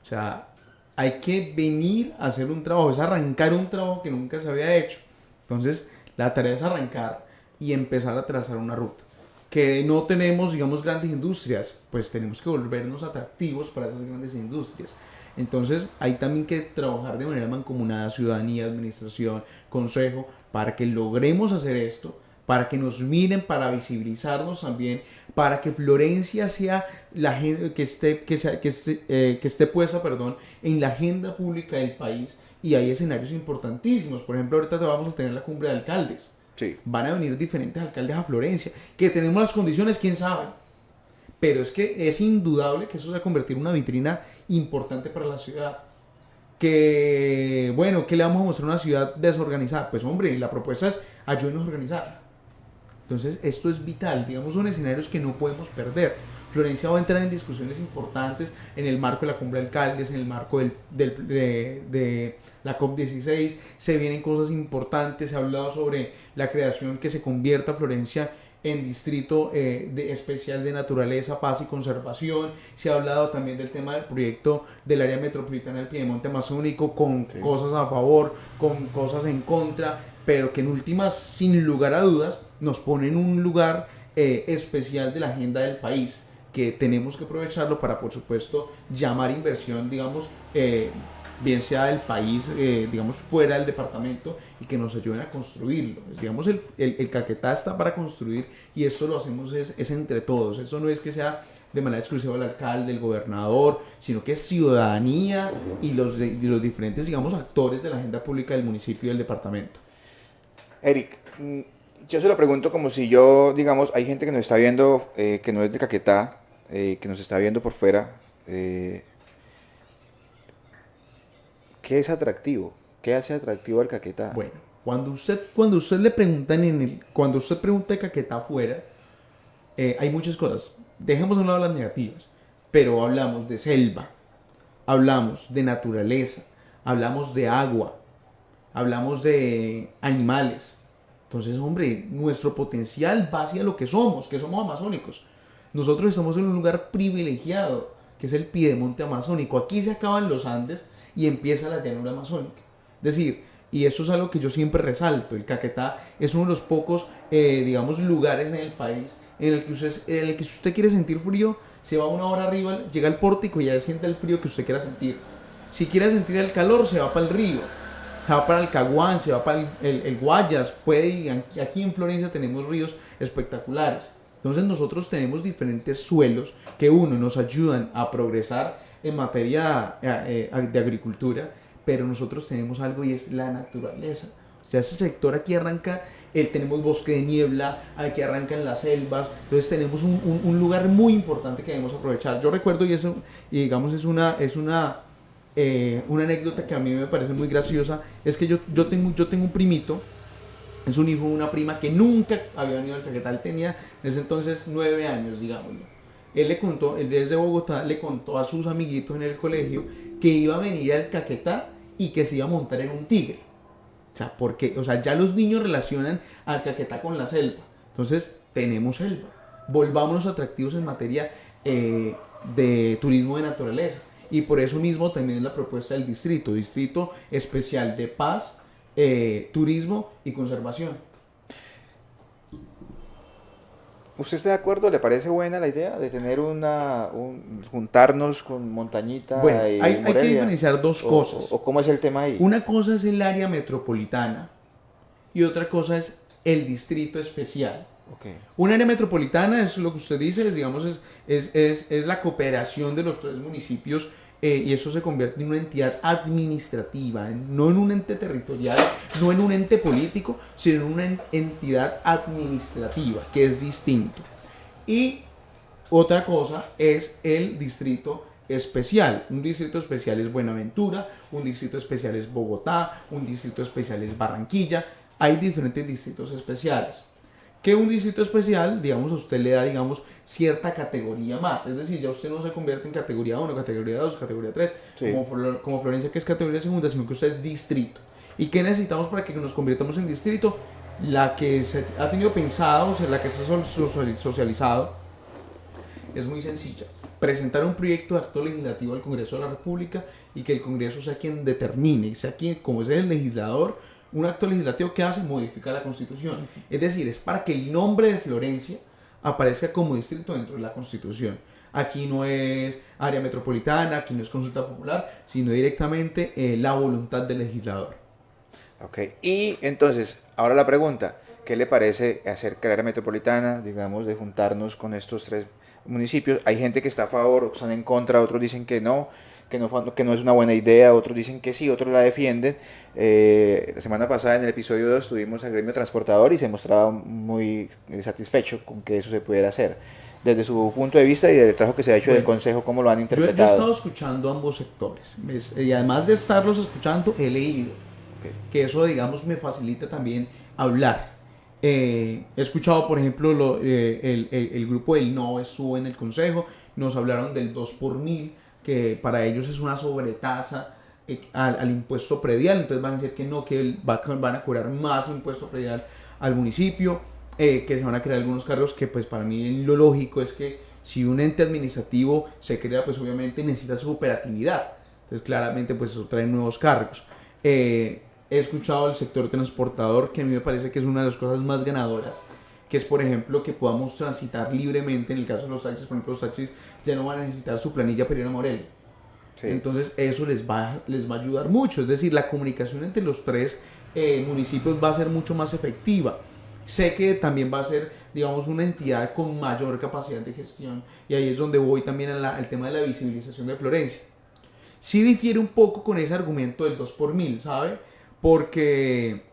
O sea, hay que venir a hacer un trabajo, es arrancar un trabajo que nunca se había hecho. Entonces, la tarea es arrancar y empezar a trazar una ruta. Que no tenemos, digamos, grandes industrias, pues tenemos que volvernos atractivos para esas grandes industrias. Entonces, hay también que trabajar de manera mancomunada, ciudadanía, administración, consejo, para que logremos hacer esto, para que nos miren, para visibilizarnos también, para que Florencia sea la gente que esté puesta, perdón, en la agenda pública del país. Y hay escenarios importantísimos. Por ejemplo, ahorita vamos a tener la cumbre de alcaldes. Sí. Van a venir diferentes alcaldes a Florencia. Que tenemos las condiciones, quién sabe. Pero es que es indudable que eso se va a convertir en una vitrina importante para la ciudad. Que, bueno, ¿qué le vamos a mostrar a una ciudad desorganizada? Pues hombre, la propuesta es ayúdenos a organizar. Entonces, esto es vital, digamos, son escenarios que no podemos perder. Florencia va a entrar en discusiones importantes en el marco de la cumbre de alcaldes, en el marco de la COP16, se vienen cosas importantes, se ha hablado sobre la creación que se convierta Florencia en distrito especial de naturaleza, paz y conservación, se ha hablado también del tema del proyecto del área metropolitana del Piedemonte Amazónico, con sí, cosas a favor, con cosas en contra, pero que en últimas, sin lugar a dudas, nos pone en un lugar especial de la agenda del país, que tenemos que aprovecharlo para, por supuesto, llamar inversión, digamos, bien sea del país, digamos, fuera del departamento, y que nos ayuden a construirlo. Digamos, el Caquetá está para construir, y esto lo hacemos es entre todos. Eso no es que sea de manera exclusiva del alcalde, del gobernador, sino que es ciudadanía y los diferentes, digamos, actores de la agenda pública del municipio y del departamento. Eric, Yo se lo pregunto como si yo, digamos, hay gente que nos está viendo que no es de Caquetá, que nos está viendo por fuera. eh, ¿Qué es atractivo? ¿Qué hace atractivo al Caquetá? Bueno, cuando usted le preguntan cuando usted pregunta de Caquetá afuera, hay muchas cosas. Dejemos a un lado las negativas, pero hablamos de selva, hablamos de naturaleza, hablamos de agua, hablamos de animales. Entonces, hombre, nuestro potencial va hacia lo que somos amazónicos. Nosotros estamos en un lugar privilegiado, que es el piedemonte amazónico. Aquí se acaban los Andes y empieza la llanura amazónica. Es decir, y eso es algo que yo siempre resalto, el Caquetá es uno de los pocos, digamos, lugares en el país en el que si usted quiere sentir frío, se va una hora arriba, llega al pórtico y ya siente el frío que usted quiera sentir. Si quiere sentir el calor, se va para el río, se va para el Caguán, se va para el Guayas, puede ir. Aquí en Florencia tenemos ríos espectaculares. Entonces nosotros tenemos diferentes suelos que uno nos ayudan a progresar en materia de agricultura, pero nosotros tenemos algo y es la naturaleza. O sea, ese sector aquí arranca, tenemos bosque de niebla, aquí arrancan las selvas, entonces tenemos un lugar muy importante que debemos aprovechar. Yo recuerdo, y eso, y digamos, una anécdota que a mí me parece muy graciosa, es que yo tengo un primito, es un hijo de una prima que nunca había venido al Caquetá. Él tenía en ese entonces 9 años, digámoslo. Él es de Bogotá, le contó a sus amiguitos en el colegio que iba a venir al Caquetá y que se iba a montar en un tigre. O sea, ya los niños relacionan al Caquetá con la selva. Entonces, tenemos selva. Volvámonos atractivos en materia de turismo de naturaleza. Y por eso mismo también es la propuesta del distrito especial de paz, turismo y conservación. ¿Usted está de acuerdo? ¿Le parece buena la idea de tener juntarnos con Bueno, Montañita y hay que Morelia? diferenciar dos cosas. O cómo es el tema ahí? Una cosa es el área metropolitana y otra cosa es el distrito especial. Ok, Un área metropolitana es lo que usted dice, digamos, es la cooperación de los tres municipios, y eso se convierte en una entidad administrativa, no en un ente territorial, no en un ente político, sino en una entidad administrativa, que es distinto. Y otra cosa es el distrito especial. Un distrito especial es Buenaventura, un distrito especial es Bogotá, un distrito especial es Barranquilla. Hay diferentes distritos especiales. Que un distrito especial, digamos, a usted le da, digamos, cierta categoría más. Es decir, ya usted no se convierte en categoría 1, categoría 2, categoría 3, sí. como Florencia, que es categoría segunda, sino que usted es distrito. ¿Y qué necesitamos para que nos convirtamos en distrito? La que se ha tenido pensado, o sea, la que se ha socializado, es muy sencilla. Presentar un proyecto de acto legislativo al Congreso de la República y que el Congreso sea quien determine, sea quien, como es el legislador, un acto legislativo que hace modificar la Constitución. Es decir, es para que el nombre de Florencia aparezca como distrito dentro de la Constitución. Aquí no es área metropolitana, aquí no es consulta popular, sino directamente la voluntad del legislador. Ok, y entonces, ahora la pregunta, ¿qué le parece hacer área metropolitana, digamos, de juntarnos con estos tres municipios? Hay gente que está a favor, otros están en contra, otros dicen que no es una buena idea, otros dicen que sí, otros la defienden. La semana pasada en el episodio 2 tuvimos al gremio transportador y se mostraba muy satisfecho con que eso se pudiera hacer. Desde su punto de vista y del trabajo que se ha hecho del Bueno, Consejo, ¿cómo lo han yo he interpretado? estado escuchando ambos sectores, y además de estarlos escuchando, he leído, Okay. que eso, digamos, me facilita también hablar. He escuchado, por ejemplo, el grupo del No estuvo en el consejo, nos hablaron del 2 por mil, que para ellos es una sobretasa al impuesto predial, entonces van a decir que no, que van a cobrar más impuesto predial al municipio, que se van a crear algunos cargos que pues para mí lo lógico es que si un ente administrativo se crea, pues obviamente necesita su operatividad, entonces claramente pues eso trae nuevos cargos. He escuchado el sector transportador, que a mí me parece que es una de las cosas más ganadoras, que es, por ejemplo, que podamos transitar libremente. En el caso de los taxis, por ejemplo, los taxis ya no van a necesitar su planilla para ir a Morelia. Sí. Entonces eso les va a ayudar mucho, es decir, la comunicación entre los tres municipios va a ser mucho más efectiva. Sé que también va a ser, digamos, una entidad con mayor capacidad de gestión, y ahí es donde voy también al tema de la visibilización de Florencia. Sí difiere un poco con ese argumento del 2 por mil, ¿sabe? Porque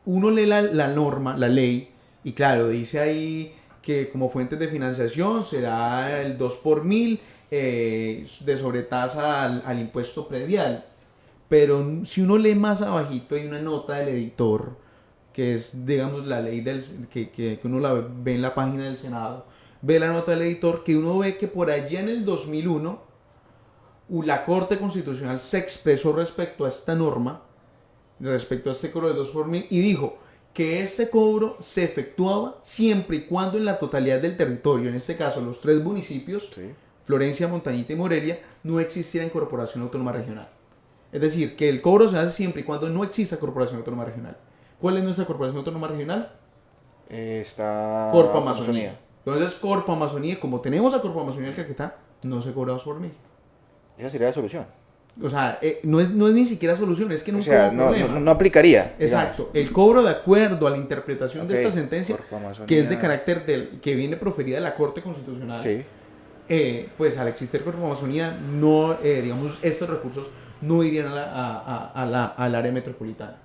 uno lee la norma, la ley, y claro, dice ahí que como fuentes de financiación será el 2 por mil de sobretasa al impuesto predial. Pero si uno lee más abajito hay una nota del editor, que es, digamos, la ley que uno la ve en la página del Senado, ve la nota del editor, que uno ve que por allá en el 2001 la Corte Constitucional se expresó respecto a esta norma, respecto a este cobro de 2 por mil, y dijo que este cobro se efectuaba siempre y cuando en la totalidad del territorio, en este caso los 3 municipios, Sí. Florencia, Montañita y Morelia, no existiera corporación autónoma regional. Es decir, que el cobro se hace siempre y cuando no exista corporación autónoma regional. ¿Cuál es nuestra corporación autónoma regional? Está Corpo Amazonía. Entonces, Corpo Amazonía, como tenemos a Corpo Amazonía el Caquetá, no se cobra 2 por mil. Esa sería la solución. O sea, no es ni siquiera solución, es que O nunca sea, hubo no, problema. no aplicaría. Exacto, el cobro de acuerdo a la interpretación Ok, de esta sentencia, Corpo Amazonía. que es de carácter que viene proferida de la Corte Constitucional, Sí. pues al existir Corpo Amazonía, no, digamos, estos recursos no irían al área metropolitana.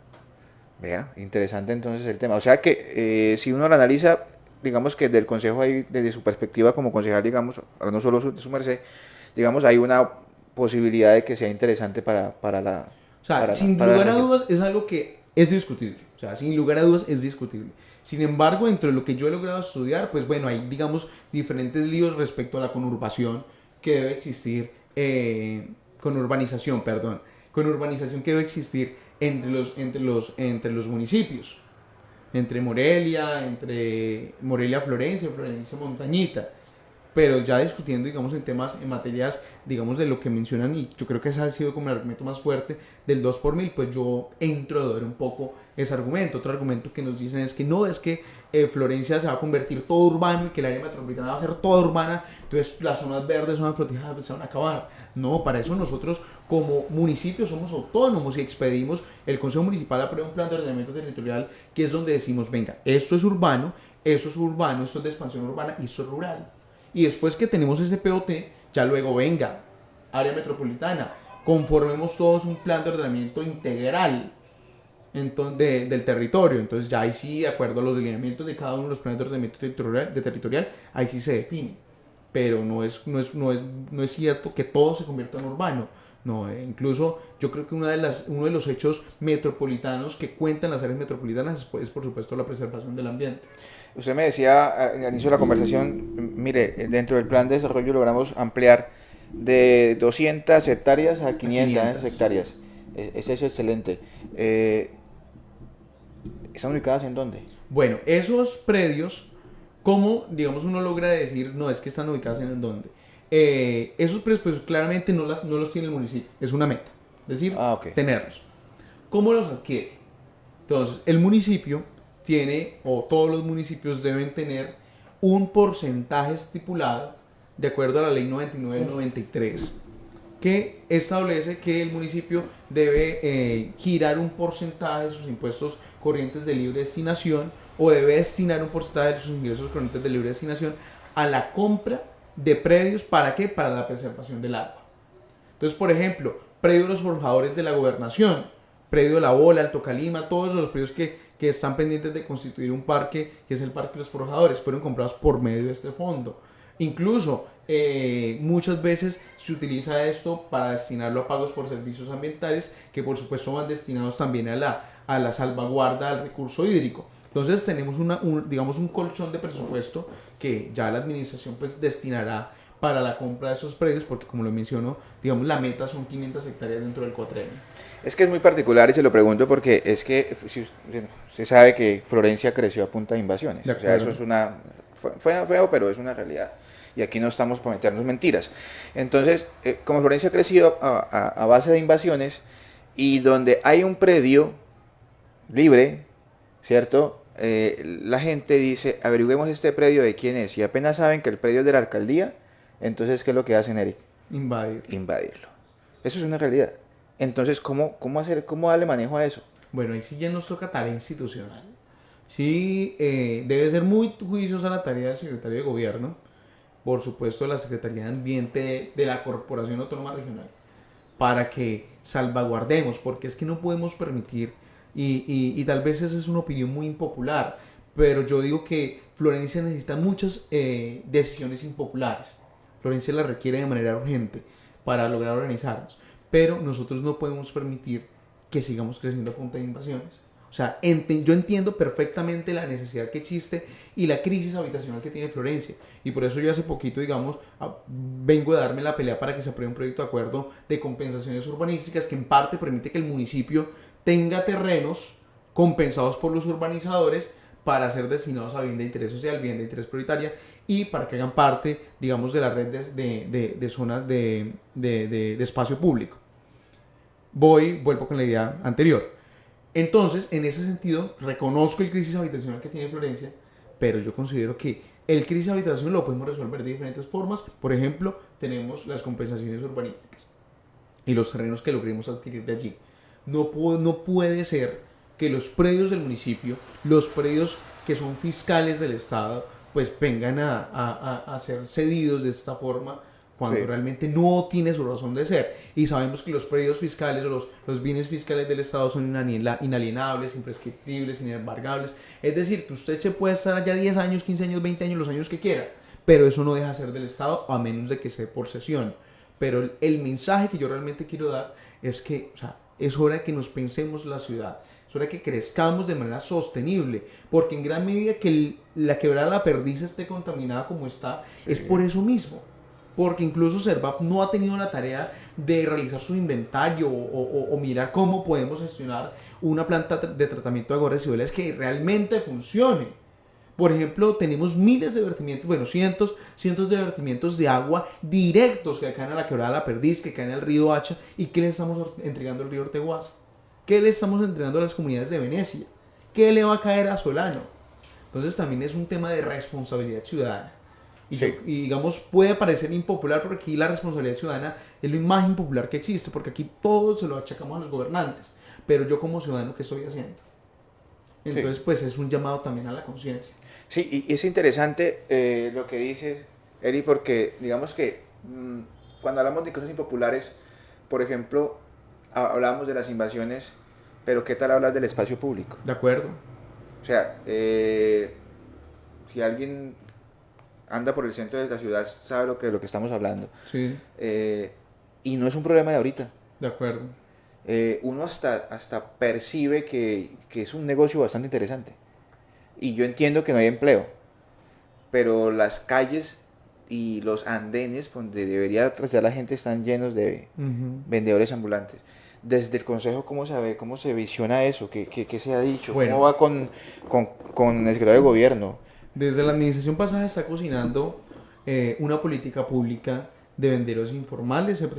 Vea, interesante entonces el tema. O sea que si uno lo analiza, digamos que del consejo ahí, desde su perspectiva como concejal, digamos, ahora no solo de su merced, digamos, hay una posibilidad de que sea interesante para la... O sea, para, sin para la lugar a región. dudas es algo que es discutible. O sea, sin lugar a dudas es discutible. Sin embargo, dentro de lo que yo he logrado estudiar, pues bueno, hay, digamos, diferentes líos respecto a la conurbación que debe existir, conurbanización, perdón, conurbanización que debe existir entre los municipios. Entre Morelia, Florencia, Florencia, Montañita, pero ya discutiendo, digamos, en temas, en materias, digamos, de lo que mencionan, y yo creo que ese ha sido como el argumento más fuerte del 2 por mil, pues yo entro a dudar un poco ese argumento. Otro argumento que nos dicen es que no, es que Florencia se va a convertir todo urbano y que el área metropolitana va a ser toda urbana, entonces las zonas verdes, zonas protegidas, pues, se van a acabar. No, para eso nosotros como municipio somos autónomos y expedimos, el Consejo Municipal aprueba un plan de ordenamiento territorial que es donde decimos, venga, esto es urbano, esto es de expansión urbana y esto es rural. Y después que tenemos ese POT, ya luego venga, área metropolitana, conformemos todos un plan de ordenamiento integral del territorio. Entonces ya ahí sí, de acuerdo a los lineamientos de cada uno de los planes de ordenamiento territorial, ahí sí se define. Pero no es cierto que todo se convierta en urbano. No, incluso yo creo que uno de los hechos metropolitanos que cuentan las áreas metropolitanas es, por supuesto, la preservación del ambiente. Usted me decía al inicio de la conversación, mire, dentro del plan de desarrollo logramos ampliar de 200 hectáreas a 500 hectáreas. Es eso excelente. ¿Están ubicadas en dónde? Bueno, esos predios, ¿cómo, digamos, uno logra decir, no, es que están ubicados en dónde? Esos predios, pues claramente no los tiene el municipio, es una meta, es decir, Ok. tenerlos. ¿Cómo los adquiere? Entonces, el municipio tiene, o todos los municipios deben tener un porcentaje estipulado, de acuerdo a la ley 99-93, que establece que el municipio debe girar un porcentaje de sus impuestos corrientes de libre destinación, o debe destinar un porcentaje de sus ingresos corrientes de libre destinación a la compra de predios. ¿Para qué? Para la preservación del agua. Entonces, por ejemplo, predio de los forjadores de la gobernación, predio de La Bola, Alto Calima, todos los predios que están pendientes de constituir un parque, que es el Parque de los Forjadores, fueron comprados por medio de este fondo. Incluso muchas veces se utiliza esto para destinarlo a pagos por servicios ambientales, que por supuesto van destinados también a la salvaguarda del recurso hídrico. Entonces tenemos digamos un colchón de presupuesto que ya la administración pues destinará para la compra de esos predios, porque como lo menciono, digamos la meta son 500 hectáreas dentro del cuatrenio. Es que es muy particular y se lo pregunto porque es que si usted sabe que Florencia creció a punta de invasiones. O sea, eso es fue feo, pero es una realidad. Y aquí no estamos para meternos mentiras. Entonces, como Florencia ha crecido a base de invasiones y donde hay un predio libre, ¿cierto? La gente dice, averigüemos este predio de quién es. Y apenas saben que el predio es de la alcaldía, entonces, ¿qué es lo que hacen, Eric? Invadirlo. Eso es una realidad. Entonces, ¿cómo darle manejo a eso? Bueno, ahí sí ya nos toca tarea institucional. Sí, debe ser muy juiciosa la tarea del secretario de Gobierno, por supuesto la Secretaría de Ambiente de la Corporación Autónoma Regional, para que salvaguardemos, porque es que no podemos permitir Y tal vez esa es una opinión muy impopular, pero yo digo que Florencia necesita muchas decisiones impopulares. Florencia la requiere de manera urgente para lograr organizarnos, pero nosotros no podemos permitir que sigamos creciendo a punta de invasiones. O sea, yo entiendo perfectamente la necesidad que existe y la crisis habitacional que tiene Florencia. Y por eso yo hace poquito, digamos, vengo a darme la pelea para que se apruebe un proyecto de acuerdo de compensaciones urbanísticas que en parte permite que el municipio tenga terrenos compensados por los urbanizadores para ser destinados a bien de interés social, bien de interés prioritaria y para que hagan parte, digamos, de la red de zonas de espacio público. Vuelvo con la idea anterior. Entonces, en ese sentido, reconozco el crisis habitacional que tiene Florencia, pero yo considero que el crisis habitacional lo podemos resolver de diferentes formas. Por ejemplo, tenemos las compensaciones urbanísticas y los terrenos que logremos adquirir de allí. No puede ser que los predios del municipio, los predios que son fiscales del Estado, pues vengan a ser cedidos de esta forma cuando Sí. realmente no tiene su razón de ser. Y sabemos que los predios fiscales o los bienes fiscales del Estado son inalienables, imprescriptibles, inembargables. Es decir, que usted se puede estar allá 10 años, 15 años, 20 años, los años que quiera, pero eso no deja de ser del Estado a menos de que sea por cesión. Pero el mensaje que yo realmente quiero dar es que, o sea, es hora de que nos pensemos la ciudad. Es hora de que crezcamos de manera sostenible, porque en gran medida que la quebrada La Perdiz esté contaminada como está, Sí. es por eso mismo. Porque incluso Servaf no ha tenido la tarea de realizar su inventario o mirar cómo podemos gestionar una planta de tratamiento de aguas residuales que realmente funcione. Por ejemplo, tenemos miles de vertimientos, bueno, cientos de vertimientos de agua directos que caen a la quebrada La Perdiz, que caen al río Hacha. ¿Y qué le estamos entregando al río Orteguaza? ¿Qué le estamos entregando a las comunidades de Venecia? ¿Qué le va a caer a Solano? Entonces también es un tema de responsabilidad ciudadana. Sí. Y digamos, puede parecer impopular porque aquí la responsabilidad ciudadana es lo más impopular que existe, porque aquí todo se lo achacamos a los gobernantes. Pero yo como ciudadano, ¿qué estoy haciendo? Sí. Entonces, pues es un llamado también a la conciencia. Sí, y es interesante lo que dices, Eri, porque digamos que cuando hablamos de cosas impopulares, por ejemplo, hablamos de las invasiones, pero ¿qué tal hablar del espacio público? ¿De acuerdo? O sea, si alguien anda por el centro de la ciudad, sabe lo que estamos hablando. Sí, Eh, y no es un problema de ahorita. de acuerdo. Uno hasta percibe que es un negocio bastante interesante. Y yo entiendo que no hay empleo, pero las calles y los andenes donde debería transitar la gente están llenos de Ujú. vendedores ambulantes. Desde el consejo, ¿cómo se ve, cómo se visiona eso? ¿Qué se ha dicho? ¿Cómo Bueno, va con el secretario de gobierno? desde la administración pasada está cocinando una política pública de venderos informales. La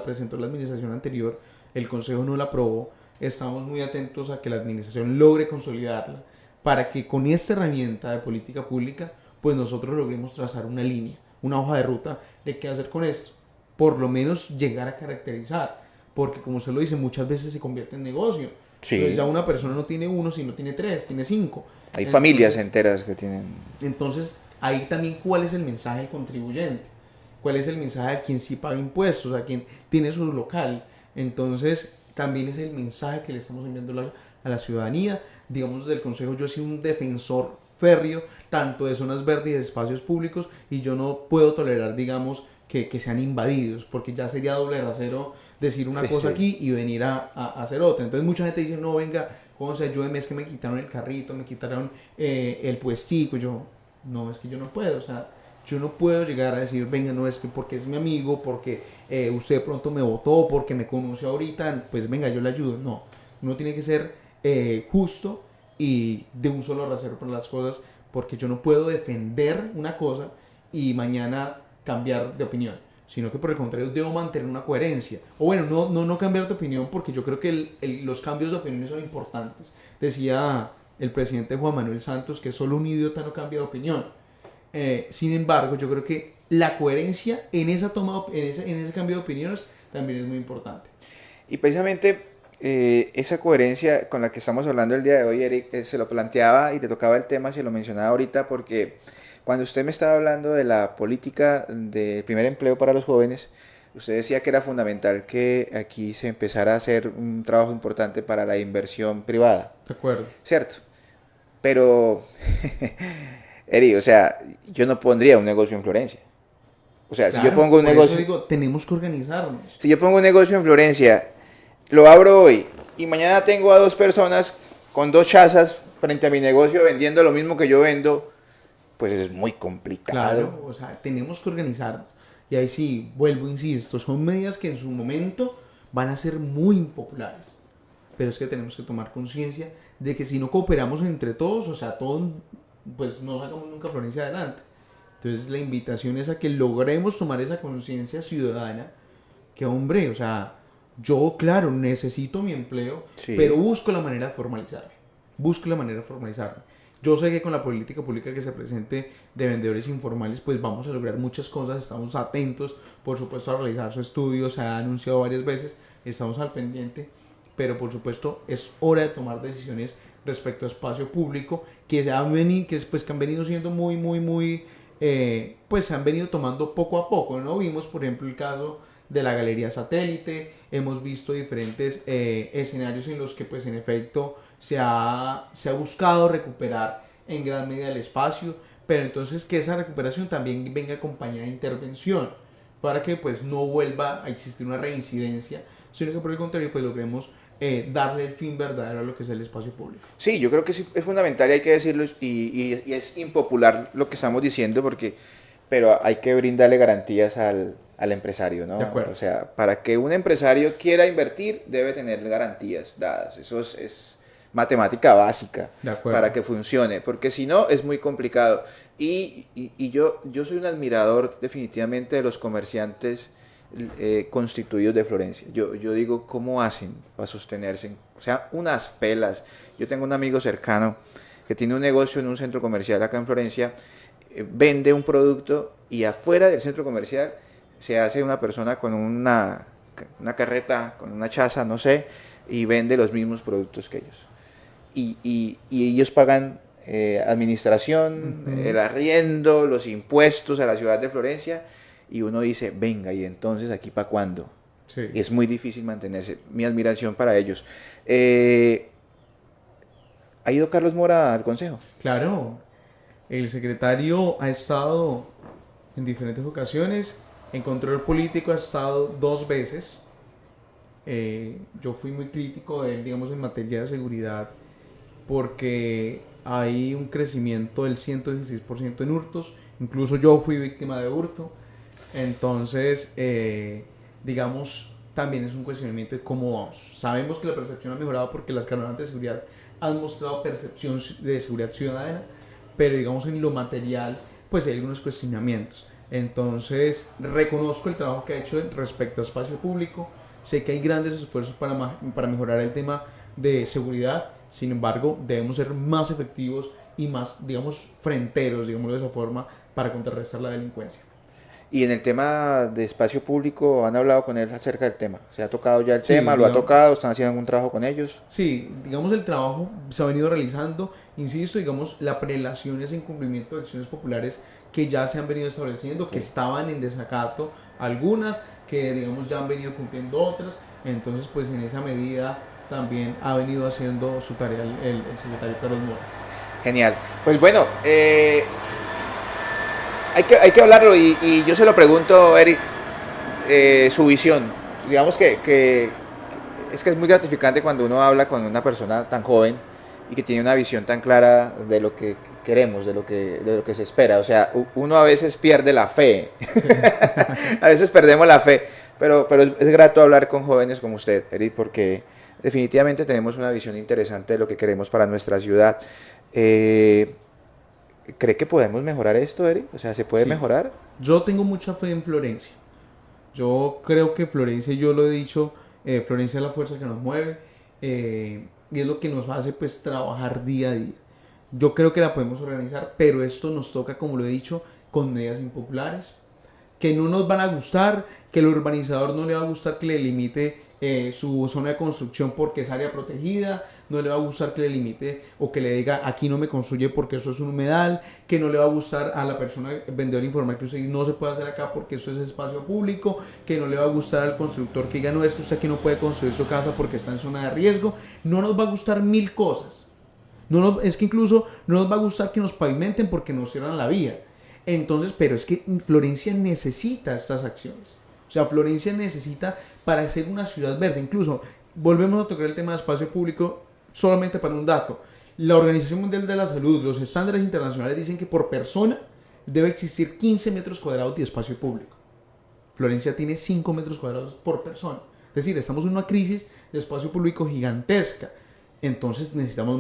presentó la administración anterior, el Consejo no la aprobó. Estamos muy atentos a que la administración logre consolidarla para que con esta herramienta de política pública, pues nosotros logremos trazar una línea, una hoja de ruta de qué hacer con esto. Por lo menos llegar a caracterizar, porque como usted lo dice, muchas veces se convierte en negocio. Entonces ya Sí, una persona no tiene uno, sino tiene tres, tiene cinco. hay familias Entonces, enteras que tienen... entonces, ahí también cuál es el mensaje del contribuyente, cuál es el mensaje de quien sí paga impuestos, a quien tiene su local. Entonces, también es el mensaje que le estamos enviando a la ciudadanía. Digamos, desde el Consejo yo he sido un defensor férreo tanto de zonas verdes y de espacios públicos y yo no puedo tolerar, digamos, que sean invadidos, porque ya sería doble rasero decir una Sí, cosa sí. aquí y venir a hacer otra. Entonces mucha gente dice, no, venga, José, ayúdeme, es que me quitaron el carrito, me quitaron el puestico. Yo, no, es que yo no puedo, o sea, yo no puedo llegar a decir, venga, no, es que porque es mi amigo, porque usted de pronto me votó, porque me conoció ahorita, pues venga, yo le ayudo. No, uno tiene que ser justo y de un solo rasero por las cosas, porque yo no puedo defender una cosa y mañana cambiar de opinión, sino que por el contrario debo mantener una coherencia. O bueno, no cambiar de opinión porque yo creo que los cambios de opiniones son importantes. Decía el presidente Juan Manuel Santos que solo un idiota no cambia de opinión. Sin embargo, yo creo que la coherencia en esa toma, en ese cambio de opiniones también es muy importante. Y precisamente esa coherencia con la que estamos hablando el día de hoy, Eric, se lo planteaba y le tocaba el tema, se lo mencionaba ahorita, porque cuando usted me estaba hablando de la política de primer empleo para los jóvenes, usted decía que era fundamental que aquí se empezara a hacer un trabajo importante para la inversión privada, De acuerdo. ¿cierto? Pero, Eri, o sea, yo no pondría un negocio en Florencia. O sea, si yo Claro, pongo un por eso negocio, digo, tenemos que organizarnos. si yo pongo un negocio en Florencia, lo abro hoy y mañana tengo a dos personas con dos chazas frente a mi negocio vendiendo lo mismo que yo vendo, pues es muy complicado. Claro, o sea, tenemos que organizarnos. Y ahí sí, vuelvo, insisto, son medidas que en su momento van a ser muy impopulares. Pero es que tenemos que tomar conciencia de que si no cooperamos entre todos, o sea, todos, pues no sacamos nunca Florencia adelante. Entonces la invitación es a que logremos tomar esa conciencia ciudadana, que hombre, o sea, yo claro, necesito mi empleo, pero Sí, busco la manera de formalizarme. Busco la manera de formalizarme. Yo sé que con la política pública que se presente de vendedores informales, pues vamos a lograr muchas cosas, estamos atentos, por supuesto, a realizar su estudio, se ha anunciado varias veces, estamos al pendiente, pero por supuesto es hora de tomar decisiones respecto a espacio público que se han venido, que han venido siendo pues se han venido tomando poco a poco, ¿no? Vimos, por ejemplo, el caso de la Galería Satélite, hemos visto diferentes escenarios en los que, pues, en efecto, se ha buscado recuperar en gran medida el espacio, pero entonces que esa recuperación también venga acompañada de intervención, para que, pues, no vuelva a existir una reincidencia, sino que por el contrario, pues, logremos darle el fin verdadero a lo que es el espacio público. sí, yo creo que sí es fundamental y hay que decirlo y es impopular lo que estamos diciendo porque, pero hay que brindarle garantías al empresario, De ¿no? O acuerdo, sea, para que un empresario quiera invertir debe tener garantías dadas. Eso es matemática básica de para acuerdo. que funcione, porque si no es muy complicado. Yo soy un admirador definitivamente de los comerciantes constituidos de Florencia. Yo digo, ¿cómo hacen para sostenerse? O sea, unas pelas. Yo tengo un amigo cercano que tiene un negocio en un centro comercial acá en Florencia, vende un producto y afuera del centro comercial se hace una persona con una carreta, con una chaza, no sé, y vende los mismos productos que ellos. Y ellos pagan administración, Ujú. el arriendo, los impuestos a la ciudad de Florencia, y uno dice, venga, ¿y entonces aquí para cuándo? Sí, Y es muy difícil mantenerse. Mi admiración para ellos. Eh, ¿Ha ido Carlos Mora al consejo? claro. El secretario ha estado en diferentes ocasiones. En control político ha estado 2 veces. Yo fui muy crítico de él, digamos, en materia de seguridad, porque hay un crecimiento del 116% en hurtos. Incluso yo fui víctima de hurto. Entonces, digamos, también es un cuestionamiento de cómo vamos. Sabemos que la percepción ha mejorado porque las cámaras de seguridad han mostrado percepción de seguridad ciudadana, pero digamos en lo material, pues hay algunos cuestionamientos. Entonces, reconozco el trabajo que ha hecho respecto a espacio público. Sé que hay grandes esfuerzos para mejorar el tema de seguridad. Sin embargo, debemos ser más efectivos y más, digamos, fronteros, digámoslo de esa forma, para contrarrestar la delincuencia. Y en el tema de espacio público, ¿han hablado con él acerca del tema? ¿Se ha tocado ya el Sí, tema? ¿Lo ha digamos, tocado? ¿Están haciendo algún trabajo con ellos? sí, digamos el trabajo se ha venido realizando, insisto, digamos la prelación es en cumplimiento de acciones populares que ya se han venido estableciendo, que Sí. estaban en desacato algunas, que digamos ya han venido cumpliendo otras, entonces pues en esa medida también ha venido haciendo su tarea el secretario Carlos Mora. Genial. Pues bueno, hay que hablarlo y yo se lo pregunto, Eric, su visión. Digamos que es muy gratificante cuando uno habla con una persona tan joven y que tiene una visión tan clara de lo que queremos, de lo que se espera. O sea, uno a veces pierde la fe, Sí, a veces perdemos la fe, pero es grato hablar con jóvenes como usted, Eric, porque definitivamente tenemos una visión interesante de lo que queremos para nuestra ciudad. Eh, ¿Cree que podemos mejorar esto, Eric? O sea, ¿se puede sí, mejorar? yo tengo mucha fe en Florencia. Yo creo que Florencia, yo lo he dicho, Florencia es la fuerza que nos mueve, y es lo que nos hace pues trabajar día a día. Yo creo que la podemos organizar, pero esto nos toca, como lo he dicho, con medidas impopulares, que no nos van a gustar, que el urbanizador no le va a gustar que le limite su zona de construcción porque es área protegida, no le va a gustar que le limite o que le diga aquí no me construye porque eso es un humedal, que no le va a gustar a la persona vendedor informal que usted no se puede hacer acá porque eso es espacio público, que no le va a gustar al constructor que diga no, es que usted aquí no puede construir su casa porque está en zona de riesgo. No nos va a gustar mil cosas. Es que incluso no nos va a gustar que nos pavimenten porque nos cierran la vía. Entonces, pero es que Florencia necesita estas acciones. O sea, Florencia necesita para ser una ciudad verde. Incluso, volvemos a tocar el tema de espacio público solamente para un dato. La Organización Mundial de la Salud, los estándares internacionales dicen que por persona debe existir 15 metros cuadrados de espacio público. Florencia tiene 5 metros cuadrados por persona. Es decir, estamos en una crisis de espacio público gigantesca. Entonces necesitamos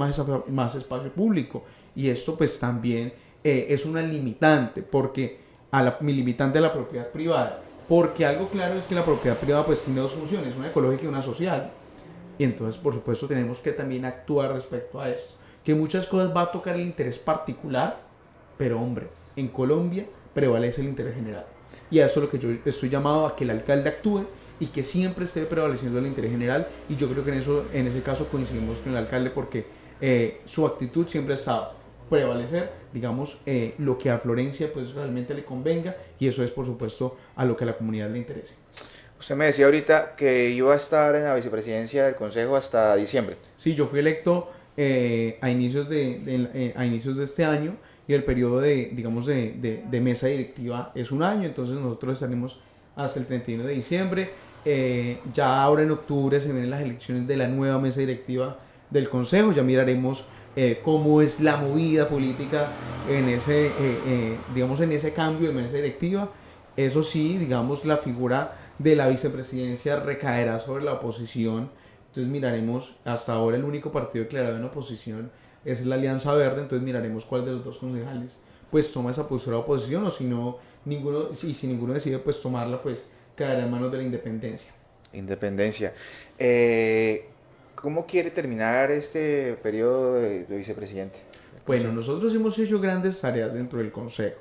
más espacio público. Y esto pues también es una limitante, porque mi limitante a la propiedad privada. Porque algo claro es que la propiedad privada pues tiene dos funciones, una ecológica y una social. Y entonces por supuesto tenemos que también actuar respecto a esto. Que muchas cosas va a tocar el interés particular, pero hombre, en Colombia prevalece el interés general. Y a eso es lo que yo estoy llamado a que el alcalde actúe y que siempre esté prevaleciendo el interés general. Y yo creo que en ese caso coincidimos con el alcalde porque su actitud siempre ha estado prevalecer, digamos, lo que a Florencia pues realmente le convenga, y eso es por supuesto a lo que a la comunidad le interese. Usted me decía ahorita que iba a estar en la vicepresidencia del Consejo hasta diciembre. Sí, yo fui electo a inicios de este año, y el periodo digamos, de mesa directiva es un año, entonces nosotros estaremos hasta el 31 de diciembre. Ya ahora en octubre se vienen las elecciones de la nueva mesa directiva del Consejo, ya miraremos cómo es la movida política digamos, en ese cambio de mesa directiva. Eso sí, digamos, la figura de la vicepresidencia recaerá sobre la oposición. Entonces miraremos, hasta ahora el único partido declarado en oposición es la Alianza Verde, entonces miraremos cuál de los dos concejales pues toma esa postura de oposición, o si no, ninguno, si ninguno decide pues tomarla, pues quedará en manos de la independencia. Independencia. ¿Cómo quiere terminar este periodo de vicepresidente? Bueno, nosotros hemos hecho grandes tareas dentro del Consejo.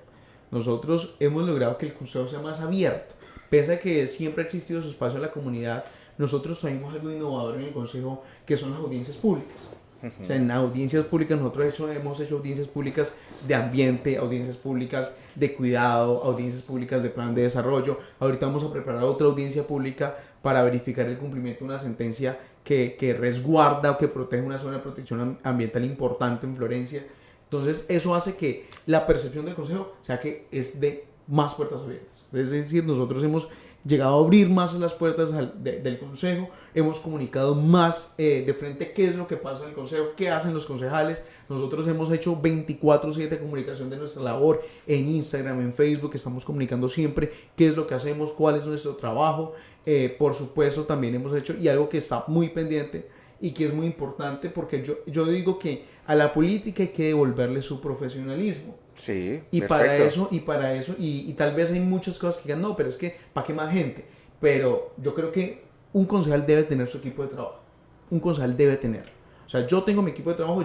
Nosotros hemos logrado que el Consejo sea más abierto. Pese a que siempre ha existido su espacio en la comunidad, nosotros traemos algo innovador en el Consejo, que son las audiencias públicas. O sea, en audiencias públicas nosotros hemos hecho audiencias públicas de ambiente, audiencias públicas de cuidado, audiencias públicas de plan de desarrollo. Ahorita vamos a preparar otra audiencia pública para verificar el cumplimiento de una sentencia que resguarda o que protege una zona de protección ambiental importante en Florencia. Entonces eso hace que la percepción del Consejo sea que es de más puertas abiertas. Es decir, nosotros hemos llegado a abrir más las puertas del Consejo, hemos comunicado más de frente qué es lo que pasa en el Consejo, qué hacen los concejales. Nosotros hemos hecho 24/7 comunicación de nuestra labor en Instagram, en Facebook, estamos comunicando siempre qué es lo que hacemos, cuál es nuestro trabajo. Por supuesto también hemos hecho, y algo que está muy pendiente y que es muy importante, porque yo digo que a la política hay que devolverle su profesionalismo. Sí, Y perfecto. para eso, y tal vez hay muchas cosas que digan, no, pero es que, ¿para qué más gente? Pero yo creo que un concejal debe tener su equipo de trabajo. Un concejal debe tenerlo. O sea, yo tengo mi equipo de trabajo,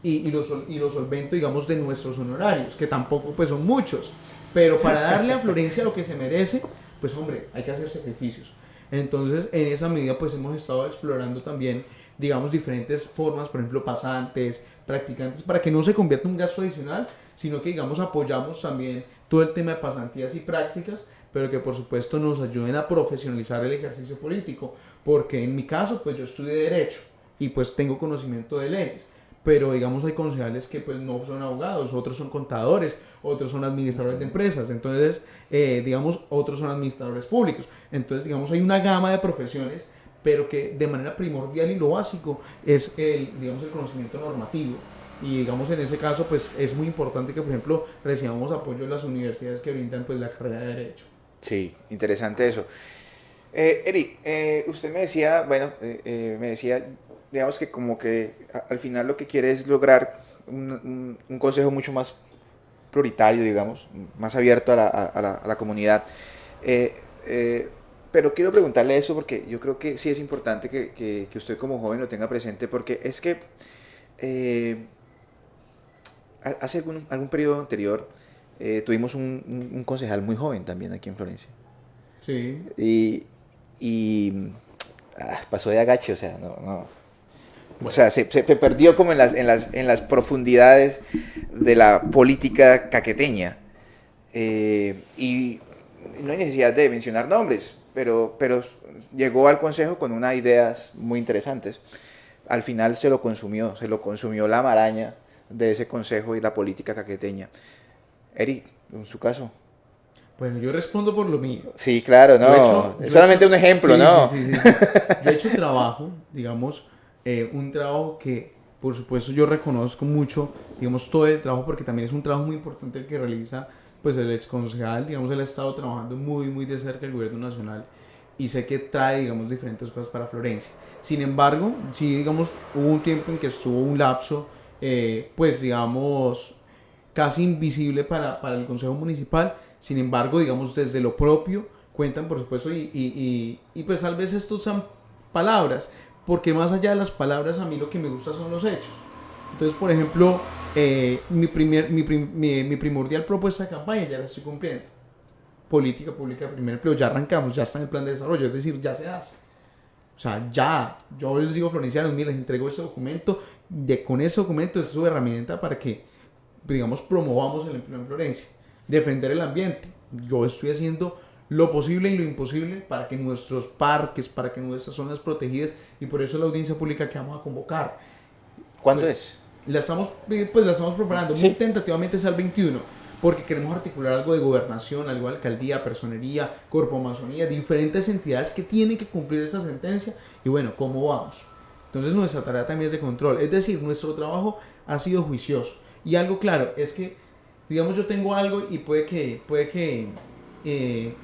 y lo solvento, digamos, de nuestros honorarios, que tampoco pues son muchos. Pero para darle a Florencia lo que se merece, pues hombre, hay que hacer sacrificios. Entonces, en esa medida, pues hemos estado explorando también, digamos, diferentes formas, por ejemplo, pasantes, practicantes, para que no se convierta en un gasto adicional, sino que, digamos, apoyamos también todo el tema de pasantías y prácticas, pero que por supuesto nos ayuden a profesionalizar el ejercicio político, porque en mi caso, pues yo estudié Derecho y pues tengo conocimiento de leyes, pero digamos hay concejales que pues no son abogados, otros son contadores, otros son administradores de empresas, entonces digamos otros son administradores públicos, entonces digamos hay una gama de profesiones, pero que de manera primordial y lo básico es digamos, el conocimiento normativo. Y digamos en ese caso pues es muy importante que por ejemplo recibamos apoyo de las universidades que brindan pues la carrera de Derecho. Sí, interesante eso. Eri, usted me decía, bueno, me decía, digamos que como que al final lo que quiere es lograr un consejo mucho más prioritario, digamos, más abierto a la comunidad. Eh, eh, pero quiero preguntarle eso porque yo creo que sí es importante que usted como joven lo tenga presente, porque es que eh, hace algún periodo anterior tuvimos un concejal muy joven también aquí en Florencia. Sí. Y, y pasó de agache, o sea, no, no. O sea, se perdió como en las profundidades de la política caqueteña. Y no hay necesidad de mencionar nombres, pero llegó al consejo con unas ideas muy interesantes. Al final se lo consumió la maraña de ese consejo y la política caqueteña. Eric, en su caso. Bueno, yo respondo por lo mío. Sí, claro, Yo he no. hecho, Es yo he solamente hecho- un ejemplo, sí, ¿no? sí, sí, sí, sí. Yo he hecho trabajo, digamos, un trabajo que, por supuesto, yo reconozco mucho, digamos, todo el trabajo, porque también es un trabajo muy importante el que realiza, pues, el exconcejal, digamos, él ha estado trabajando muy, muy de cerca el gobierno nacional y sé que trae, digamos, diferentes cosas para Florencia. Sin embargo, sí, digamos, hubo un tiempo en que estuvo un lapso, pues, digamos, casi invisible para el Consejo Municipal. Sin embargo, digamos, desde lo propio cuentan, por supuesto, y pues tal vez estos sean palabras, porque más allá de las palabras, a mí lo que me gusta son los hechos. Entonces, por ejemplo, mi primordial propuesta de campaña ya la estoy cumpliendo. Política pública de primer empleo, ya arrancamos, ya está en el plan de desarrollo, es decir, ya se hace. O sea, ya, yo les digo florencianos, mira, les entrego ese documento, con ese documento es su herramienta para que, digamos, promovamos el empleo en Florencia. Defender el ambiente. Yo estoy haciendo lo posible y lo imposible para que nuestros parques, para que nuestras zonas protegidas, y por eso la audiencia pública que vamos a convocar, ¿Cuándo pues es? la estamos preparando. Muy Sí. tentativamente es al 21, porque queremos articular algo de gobernación, algo de alcaldía, personería, corpo amazonía, diferentes entidades que tienen que cumplir esta sentencia. Y bueno, ¿cómo vamos? Entonces nuestra tarea también es de control, es decir, nuestro trabajo ha sido juicioso. Y algo claro es que, digamos, yo tengo algo y puede que eh,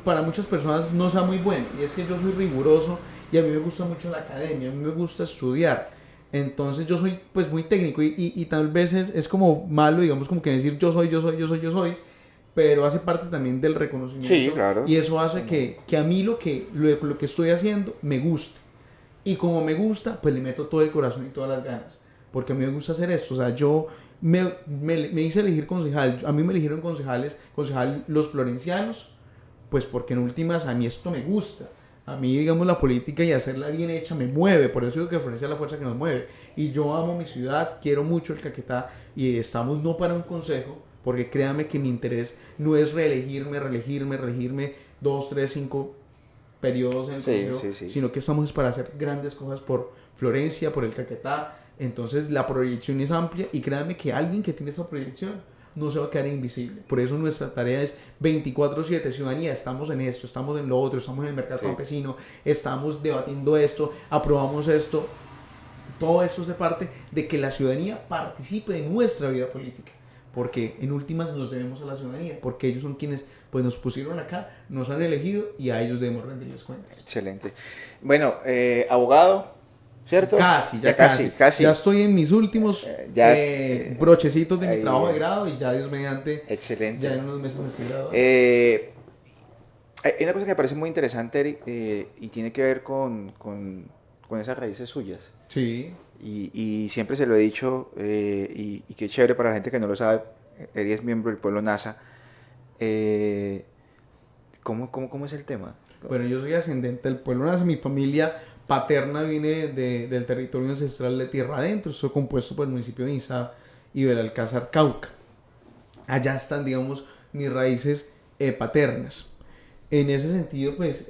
para muchas personas no sea muy bueno, y es que yo soy riguroso y a mí me gusta mucho la academia, a mí me gusta estudiar. Entonces yo soy pues muy técnico y tal vez es como malo, digamos, como que decir yo soy, yo soy, yo soy, yo soy, pero hace parte también del Sí, reconocimiento claro. y eso hace Sí, no. que a mí lo que estoy haciendo me guste. Y como me gusta, pues le meto todo el corazón y todas las ganas. Porque a mí me gusta hacer esto. O sea, yo me hice elegir concejal. A mí me eligieron concejal los florencianos, pues porque en últimas a mí esto me gusta. A mí, digamos, la política y hacerla bien hecha me mueve. Por eso digo que Florencia es la fuerza que nos mueve. Y yo amo mi ciudad, quiero mucho el Caquetá y estamos no para un consejo, porque créame que mi interés no es reelegirme 2, 3, 5 periodos en el Sí, consejo, sí, sí. sino que estamos para hacer grandes cosas por Florencia, por el Caquetá. Entonces la proyección es amplia y créanme que alguien que tiene esa proyección no se va a quedar invisible. Por eso nuestra tarea es 24/7, ciudadanía, estamos en esto, estamos en lo otro, estamos en el mercado Sí. campesino, estamos debatiendo esto, aprobamos esto. Todo esto hace parte de que la ciudadanía participe de nuestra vida política, porque en últimas nos debemos a la ciudadanía, porque ellos son quienes pues nos pusieron acá, nos han elegido y a ellos debemos rendirles cuentas. Excelente. Bueno, abogado, ¿cierto? Casi, ya casi, casi. casi. Ya estoy en mis últimos Ya, brochecitos de mi ahí, trabajo de grado y ya Dios mediante, excelente. ya en unos meses me estoy graduando. Hay una cosa que me parece muy interesante, Eric, y tiene que ver con esas raíces suyas. Sí, Y siempre se lo he dicho, y qué chévere para la gente que no lo sabe, Eric es miembro del pueblo NASA. ¿Cómo es el tema? bueno, yo soy ascendente del pueblo Nasa, mi familia paterna viene del territorio ancestral de Tierra Adentro, estoy compuesto por el municipio de Izá y Belalcázar, Cauca. Allá están, digamos, mis raíces paternas. En ese sentido, pues,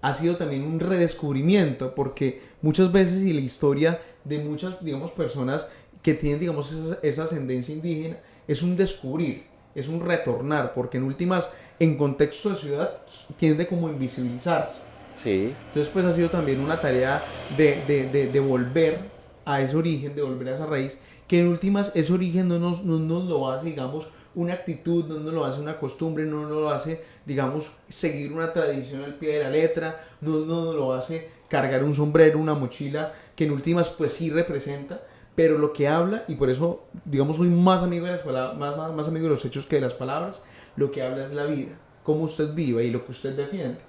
ha sido también un redescubrimiento, porque muchas veces y la historia de muchas, digamos, personas que tienen, digamos, esa ascendencia indígena, es un descubrir, es un retornar, porque en últimas, en contexto de ciudad, tiende como a invisibilizarse. Sí, Entonces, pues ha sido también una tarea de volver a ese origen, de volver a esa raíz, que en últimas ese origen no nos lo hace, digamos, una actitud, no nos lo hace una costumbre, no nos lo hace, digamos, seguir una tradición al pie de la letra, no nos lo hace cargar un sombrero, una mochila, que en últimas pues sí representa, pero lo que habla, y por eso, digamos, soy más amigo de las palabras, más amigo de los hechos que de las palabras, lo que habla es la vida, cómo usted vive y lo que usted defiende.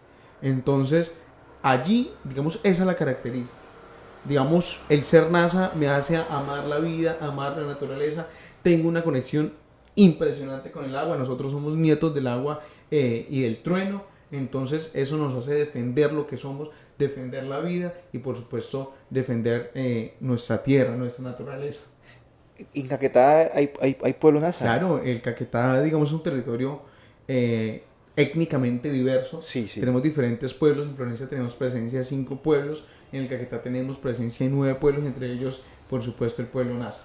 Entonces, allí, digamos, esa es la característica. Digamos, el ser NASA me hace amar la vida, amar la naturaleza. Tengo una conexión impresionante con el agua. Nosotros somos nietos del agua y del trueno. Entonces eso nos hace defender lo que somos, defender la vida y por supuesto defender nuestra tierra, nuestra naturaleza. En Caquetá hay pueblo NASA. Claro, el Caquetá, digamos, es un territorio eh, étnicamente diverso. Sí, sí. Tenemos diferentes pueblos. En Florencia tenemos presencia de 5 pueblos. En el Caquetá tenemos presencia de 9 pueblos, entre ellos, por supuesto, el pueblo Nasa.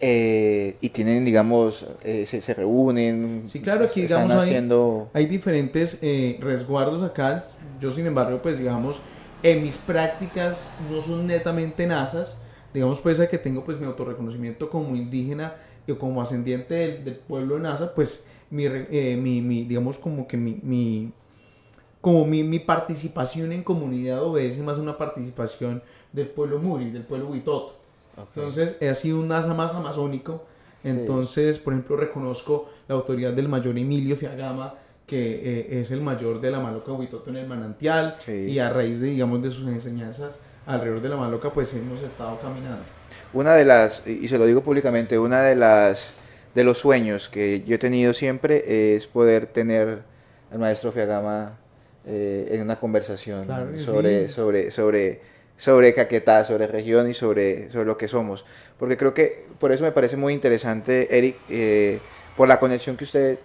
Y tienen, digamos, se reúnen, Sí, claro, aquí, están digamos, haciendo... hay diferentes resguardos acá. Yo, sin embargo, pues, digamos, en mis prácticas no son netamente nasas. Digamos, pese a que tengo, pues, mi autorreconocimiento como indígena y como ascendiente del pueblo de Nasa, pues, digamos, como que mi participación en comunidad obedece más a una participación del pueblo Muri, del pueblo Huitoto. Okay. Entonces, he sido un NASA más amazónico. Sí. Entonces, por ejemplo, reconozco la autoridad del mayor Emilio Fiagama, que es el mayor de la Maloca Huitoto en el manantial, y Sí. a raíz de, digamos, de sus enseñanzas alrededor de la Maloca, pues hemos estado caminando. Una de las, y se lo digo públicamente, una de las de los sueños que yo he tenido siempre es poder tener al maestro Fiagama en una Claro conversación que sí. sobre Caquetá, sobre región y sobre lo que somos. Porque creo que por eso me parece muy interesante, Eric, por la conexión que usted,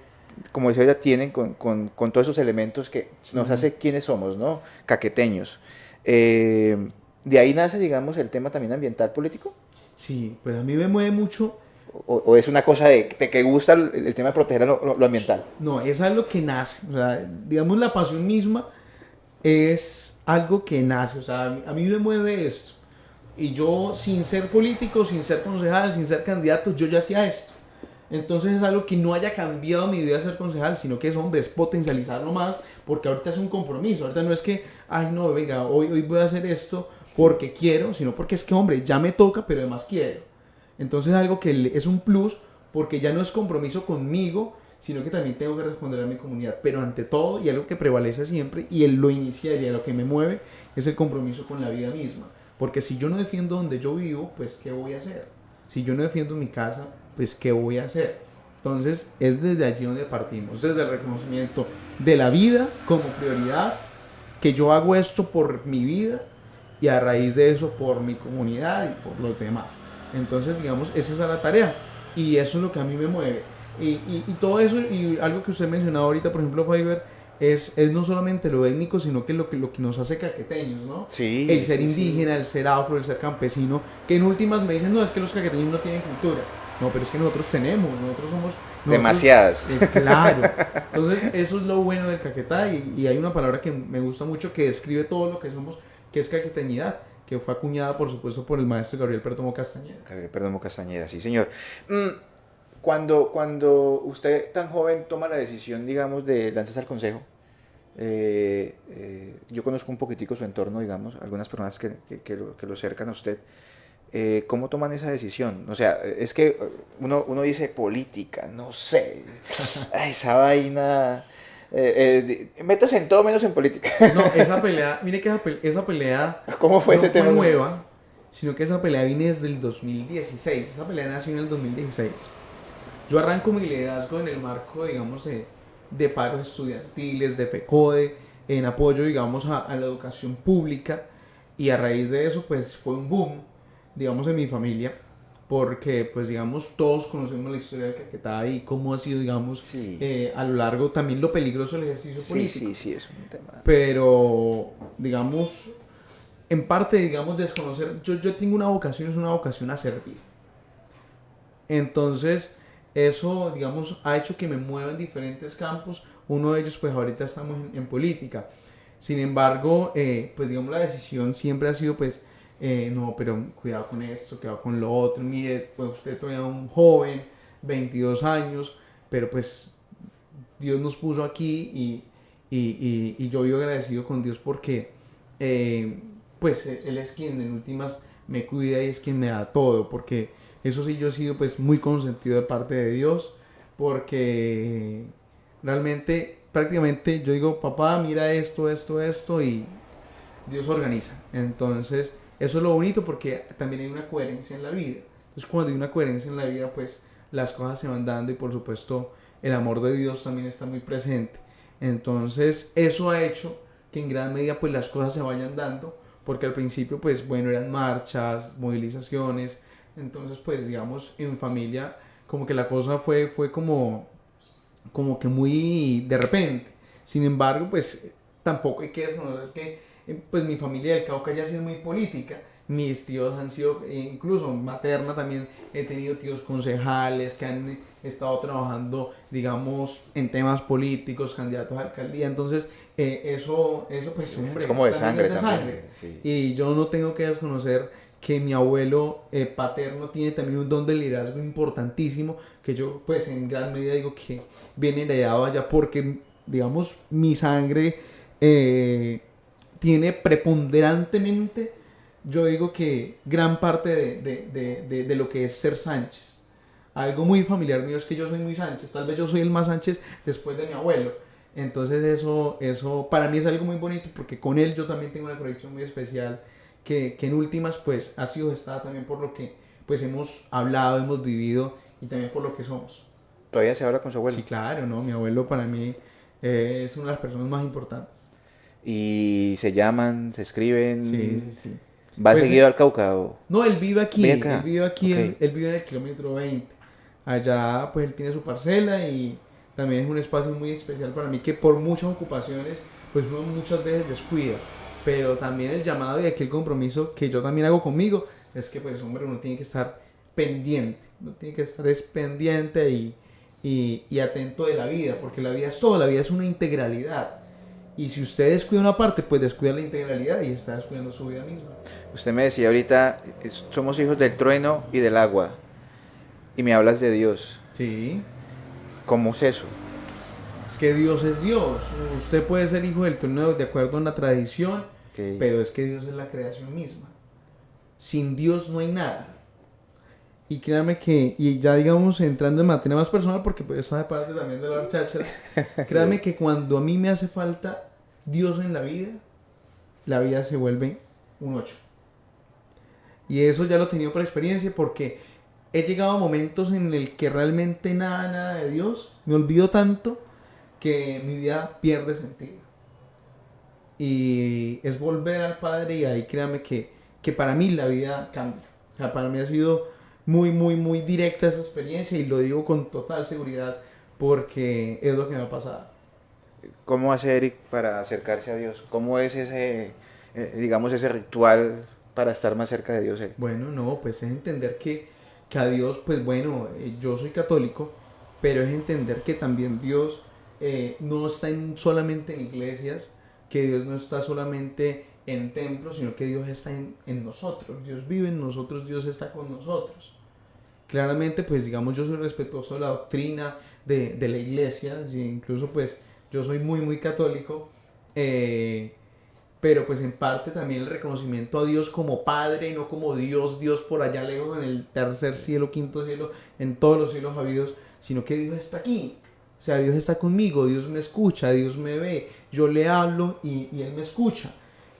como decía, ya tienen con todos esos elementos que nos Sí. hace quienes somos, ¿no? Caqueteños. Eh, de ahí nace, digamos, el tema también ambiental político. Sí, pues a mí me mueve mucho. O es una cosa de que gusta el tema de proteger lo ambiental. No, es algo que nace. O sea, digamos, la pasión misma es algo que nace. O sea, a mí me mueve esto. Y yo, sin ser político, sin ser concejal, sin ser candidato, yo ya hacía esto. Entonces es algo que no haya cambiado mi vida ser concejal, sino que es, hombre, es potencializarlo más, porque ahorita es un compromiso. Ahorita no es que, ay, no, venga, hoy voy a hacer esto Sí. porque quiero, sino porque es que, hombre, ya me toca, pero además quiero. Entonces es algo que es un plus, porque ya no es compromiso conmigo, sino que también tengo que responder a mi comunidad. Pero ante todo, y algo que prevalece siempre, y lo inicial y a lo que me mueve, es el compromiso con la vida misma. Porque si yo no defiendo donde yo vivo, pues ¿qué voy a hacer? Si yo no defiendo mi casa, pues ¿qué voy a hacer? Entonces es desde allí donde partimos, desde el reconocimiento de la vida como prioridad, que yo hago esto por mi vida y a raíz de eso por mi comunidad y por los demás. Entonces, digamos, esa es la tarea y eso es lo que a mí me mueve. Y todo eso, y algo que usted mencionaba ahorita, por ejemplo, Fiverr, es no solamente lo étnico, sino que lo que nos hace caqueteños, ¿no? El Sí, ser sí, sí. indígena, el ser afro, el ser campesino, que en últimas me dicen, no, es que los caqueteños no tienen cultura. No, pero es que nosotros tenemos, nosotros, Demasiadas. claro. Entonces, eso es lo bueno del Caquetá y hay una palabra que me gusta mucho que describe todo lo que somos, que es caqueteñidad, que fue acuñada, por supuesto, por el maestro Gabriel Perdomo Castañeda. Perdón, Castañeda, sí, señor. Cuando usted tan joven toma la decisión, digamos, de lanzarse al consejo, yo conozco un poquitico su entorno, digamos, algunas personas que lo cercan a usted. ¿Cómo toman esa decisión? O sea, es que uno dice política, no sé, ay, esa vaina, métase en todo menos en política. No, esa pelea, mire que esa pelea ¿Cómo fue no ese fue tema con usted? nueva, sino que esa pelea viene desde el 2016. Esa pelea nació en el 2016. Yo arranco mi liderazgo en el marco, digamos, de paros estudiantiles, de FECODE, en apoyo, digamos, a la educación pública. Y a raíz de eso, pues fue un boom, digamos, en mi familia, porque, pues, digamos, todos conocemos la historia del Caquetá y cómo ha sido, digamos, Sí, a lo largo también lo peligroso del ejercicio sí, político. sí, sí, es un tema. Pero, digamos, en parte, digamos, desconocer, yo tengo una vocación, es una vocación a servir. Entonces, eso, digamos, ha hecho que me mueva en diferentes campos. Uno de ellos, pues ahorita estamos en política. Sin embargo, pues digamos, la decisión siempre ha sido, pues, no, pero cuidado con esto, cuidado con lo otro. Mire, pues usted todavía es un joven, 22 años, pero pues Dios nos puso aquí y yo vivo agradecido con Dios porque, pues, Él es quien en últimas me cuida y es quien me da todo, porque eso sí, yo he sido pues muy consentido de parte de Dios, porque realmente, prácticamente yo digo, papá, mira esto, y Dios organiza. Entonces, eso es lo bonito porque también hay una coherencia en la vida. Entonces, cuando hay una coherencia en la vida, pues las cosas se van dando y por supuesto el amor de Dios también está muy presente. Entonces eso ha hecho que en gran medida pues las cosas se vayan dando, porque al principio pues bueno eran marchas, movilizaciones, entonces pues digamos en familia como que la cosa fue como que muy de repente. Sin embargo, pues tampoco hay que desconocer que pues mi familia del Cauca ya ha sido muy política. Mis tíos han sido, incluso materna también, he tenido tíos concejales que han estado trabajando, digamos, en temas políticos, candidatos a alcaldía. Entonces, eso pues, hombre, Es como de también es sangre de también. sangre. Sí. Y yo no tengo que desconocer que mi abuelo paterno tiene también un don de liderazgo importantísimo, que yo pues en gran medida digo que viene heredado allá porque, digamos, mi sangre tiene preponderantemente, yo digo que gran parte de lo que es ser Sánchez. Algo muy familiar mío es que yo soy muy Sánchez, tal vez yo soy el más Sánchez después de mi abuelo. Entonces eso para mí es algo muy bonito porque con él yo también tengo una conexión muy especial que en últimas pues ha sido gestada también por lo que pues hemos hablado, hemos vivido y también por lo que somos. ¿Todavía se habla con su abuelo? Sí, claro, ¿no? Mi abuelo para mí es una de las personas más importantes. Y se llaman, se Sí, escriben. sí, sí. ¿Va Pues seguido al Cauca o no, vive acá? Ok. él vive en el kilómetro 20. Allá pues él tiene su parcela y también es un espacio muy especial para mí que por muchas ocupaciones pues uno muchas veces descuida. Pero también el llamado y aquel compromiso que yo también hago conmigo es que pues hombre uno tiene que estar pendiente, uno tiene que estar es pendiente y atento de la vida, porque la vida es todo, la vida es una integralidad. Y si usted descuida una parte, pues descuida la integralidad y está descuidando su vida misma. Usted me decía ahorita, somos hijos del trueno y del agua. Y me hablas de Dios. Sí, ¿Cómo es eso? es que Dios es Dios. Usted puede ser hijo del trueno de acuerdo a la tradición, Ok. pero es que Dios es la creación misma. Sin Dios no hay nada. Y créame que, y ya digamos entrando en materia más personal, porque pues eso hace parte también de la cháchara, créame Sí. que cuando a mí me hace falta Dios en la vida se vuelve un 8. Y eso ya lo he tenido por experiencia porque he llegado a momentos en el que realmente nada de Dios, me olvido tanto que mi vida pierde sentido. Y es volver al Padre y ahí créame que para mí la vida cambia. O sea, para mí ha sido muy directa esa experiencia y lo digo con total seguridad porque es lo que me ha pasado. ¿Cómo hace Eric para acercarse a Dios? ¿Cómo es ese, digamos, ese ritual para estar más cerca de Dios, Eric? Bueno, no, pues es entender que a Dios, pues bueno, yo soy católico, pero es entender que también Dios no está solamente en iglesias, que Dios no está solamente en templos, sino que Dios está en nosotros. Dios vive en nosotros, Dios está con nosotros. Claramente, pues digamos, yo soy respetuoso de la doctrina de la iglesia, y incluso pues yo soy muy católico, eh, pero pues en parte también el reconocimiento a Dios como Padre, no como Dios por allá lejos en el tercer cielo, quinto cielo, en todos los cielos habidos, sino que Dios está aquí. O sea, Dios está conmigo, Dios me escucha, Dios me ve, yo le hablo y Él me escucha.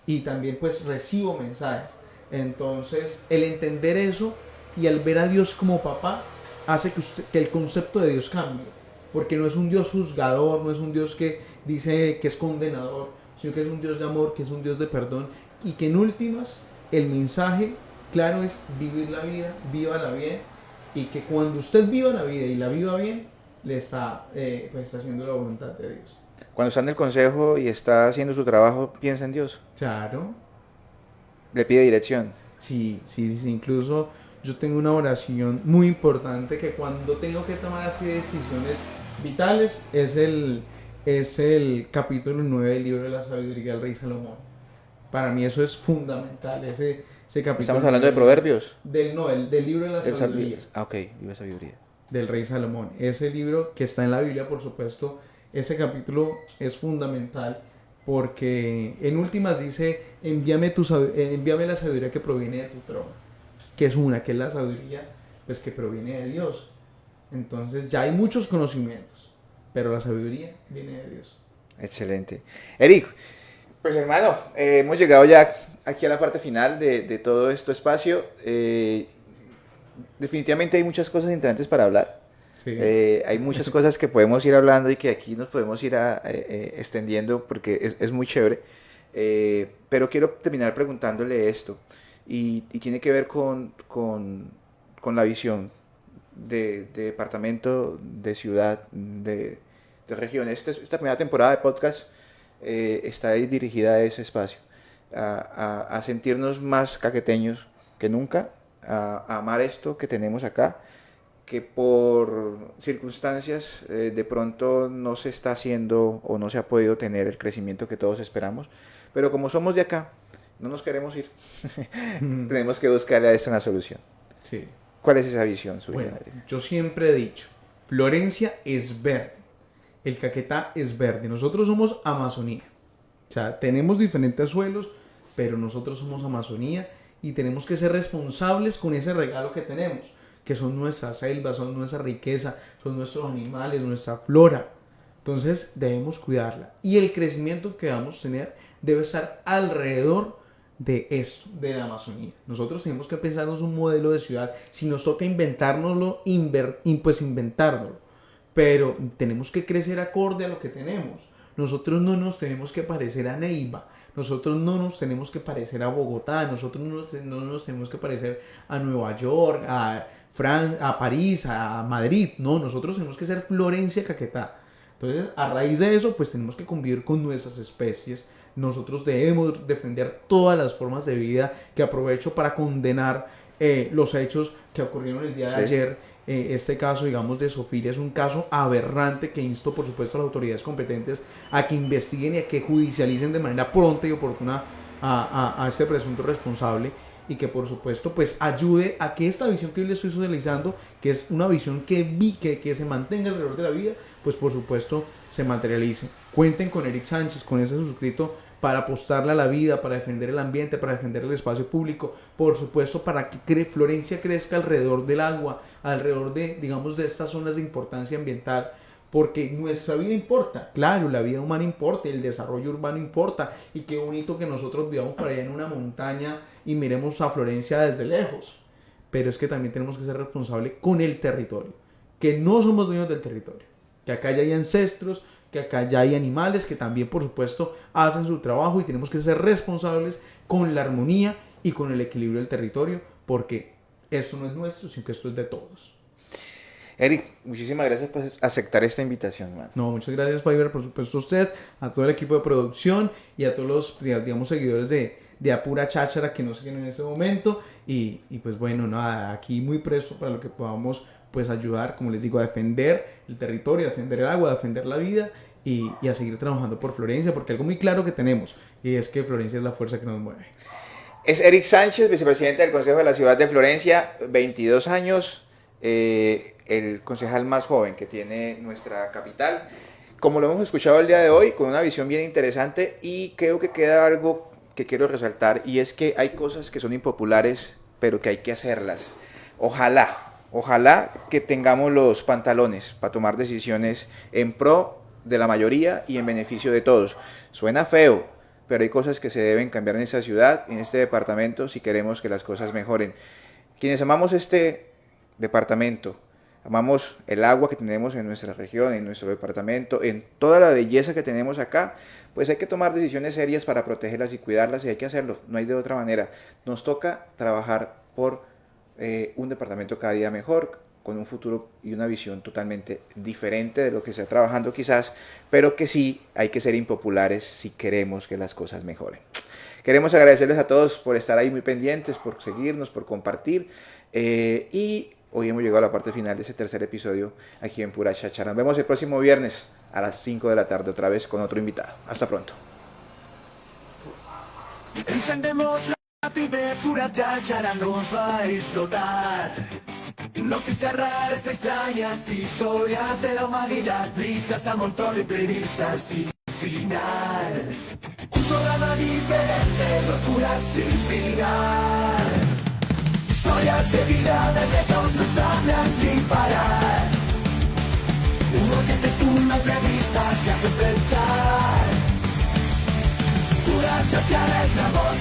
Y también pues recibo mensajes. Entonces, el entender eso y el ver a Dios como papá hace que el concepto de Dios cambie. Porque no es un Dios juzgador, no es un Dios que dice que es condenador, sino que es un Dios de amor, que es un Dios de perdón y que en últimas el mensaje claro es vivir la vida, vívala bien y que cuando usted viva la vida y la viva bien, le está, pues está haciendo la voluntad de Dios. Cuando está en el consejo y está haciendo su trabajo, piensa en Dios. Claro, Le pide dirección. sí, incluso yo tengo una oración muy importante que cuando tengo que tomar así decisiones vitales es el capítulo 9 del libro de la sabiduría del rey Salomón. Para mí eso es fundamental, ese capítulo Estamos hablando de 9 proverbios. del libro de la El sabiduría Ah, ok, libro de sabiduría. del rey Salomón. Ese libro que está en la Biblia, por supuesto, ese capítulo es fundamental porque en últimas dice, envíame la sabiduría que proviene de tu trono, que es una, que es la sabiduría pues que proviene de Dios. Entonces ya hay muchos conocimientos, pero la sabiduría viene de Dios. Excelente. Eric, pues hermano, hemos llegado ya aquí a la parte final de todo este espacio. Definitivamente hay muchas cosas interesantes para hablar. Sí. Hay muchas cosas que podemos ir hablando y que aquí nos podemos ir extendiendo porque es muy chévere. Pero quiero terminar preguntándole esto y tiene que ver con la visión de departamento, de ciudad, de región. Esta primera temporada de podcast está dirigida a ese espacio, a sentirnos más caqueteños que nunca, a amar esto que tenemos acá, que por circunstancias de pronto no se está haciendo o no se ha podido tener el crecimiento que todos esperamos, pero como somos de acá, no nos queremos ir, tenemos que buscarle a esto una solución. Sí. ¿Cuál es esa visión suya? Bueno, yo siempre he dicho, Florencia es verde, el Caquetá es verde, nosotros somos Amazonía. O sea, tenemos diferentes suelos, pero nosotros somos Amazonía y tenemos que ser responsables con ese regalo que tenemos, que son nuestras selvas, son nuestra riqueza, son nuestros animales, nuestra flora. Entonces debemos cuidarla. Y el crecimiento que vamos a tener debe estar alrededor de esto, de la Amazonía. Nosotros tenemos que pensarnos un modelo de ciudad. Si nos toca inventárnoslo, pues inventárnoslo. Pero tenemos que crecer acorde a lo que tenemos. Nosotros no nos tenemos que parecer a Neiva, nosotros no nos tenemos que parecer a Bogotá, nosotros no nos tenemos que parecer a Nueva York, a París, a Madrid. No, nosotros tenemos que ser Florencia Caquetá. Entonces, a raíz de eso, pues tenemos que convivir con nuestras especies. Nosotros debemos defender todas las formas de vida, que aprovecho para condenar los hechos que ocurrieron el día de ayer. Este caso, digamos, de Sofilia es un caso aberrante que insto, por supuesto, a las autoridades competentes a que investiguen y a que judicialicen de manera pronta y oportuna a este presunto responsable, y que, por supuesto, pues ayude a que esta visión que yo le estoy socializando, que es una visión que se mantenga alrededor de la vida, pues por supuesto se materialice. Cuenten con Eric Sánchez, con ese suscrito, para apostarle a la vida, para defender el ambiente, para defender el espacio público, por supuesto para que Florencia crezca alrededor del agua, alrededor de, digamos, de estas zonas de importancia ambiental, porque nuestra vida importa, claro, la vida humana importa, el desarrollo urbano importa, y qué bonito que nosotros vivamos por allá en una montaña y miremos a Florencia desde lejos, pero es que también tenemos que ser responsables con el territorio, que no somos dueños del territorio, que acá ya hay ancestros, que acá ya hay animales que también, por supuesto, hacen su trabajo, y tenemos que ser responsables con la armonía y con el equilibrio del territorio, porque esto no es nuestro, sino que esto es de todos. Eric, muchísimas gracias por aceptar esta invitación, man. No, muchas gracias, Fiverr, por supuesto a usted, a todo el equipo de producción y a todos los, digamos, seguidores de Apura Cháchara que nos siguen en este momento, y pues bueno, nada, aquí muy presto para lo que podamos pues ayudar, como les digo, a defender el territorio, a defender el agua, a defender la vida, y a seguir trabajando por Florencia, porque algo muy claro que tenemos, y es que Florencia es la fuerza que nos mueve. Es Eric Sánchez, vicepresidente del Consejo de la Ciudad de Florencia, 22 años, el concejal más joven que tiene nuestra capital. Como lo hemos escuchado el día de hoy, con una visión bien interesante, y creo que queda algo que quiero resaltar, y es que hay cosas que son impopulares, pero que hay que hacerlas. Ojalá que tengamos los pantalones para tomar decisiones en pro de la mayoría y en beneficio de todos. Suena feo, pero hay cosas que se deben cambiar en esta ciudad, en este departamento, si queremos que las cosas mejoren. Quienes amamos este departamento, amamos el agua que tenemos en nuestra región, en nuestro departamento, en toda la belleza que tenemos acá, pues hay que tomar decisiones serias para protegerlas y cuidarlas, y hay que hacerlo, no hay de otra manera. Nos toca trabajar por un departamento cada día mejor, con un futuro y una visión totalmente diferente de lo que se está trabajando quizás, pero que sí hay que ser impopulares si queremos que las cosas mejoren. Queremos agradecerles a todos por estar ahí muy pendientes, por seguirnos, por compartir, y hoy hemos llegado a la parte final de ese tercer episodio aquí en Pura Cháchara. Nos vemos el próximo viernes a las 5 de la tarde otra vez con otro invitado. Hasta pronto. Encendemos la TV, Pura Cháchara nos va a explotar. Noticias raras, extrañas, historias de la humanidad, risas a montón, entrevistas sin final. Un programa diferente, locuras sin final. Historias de vida, de retos, nos hablan sin parar. Humor, arquitectura, entrevistas que hacen pensar. Pura Cháchara es la voz.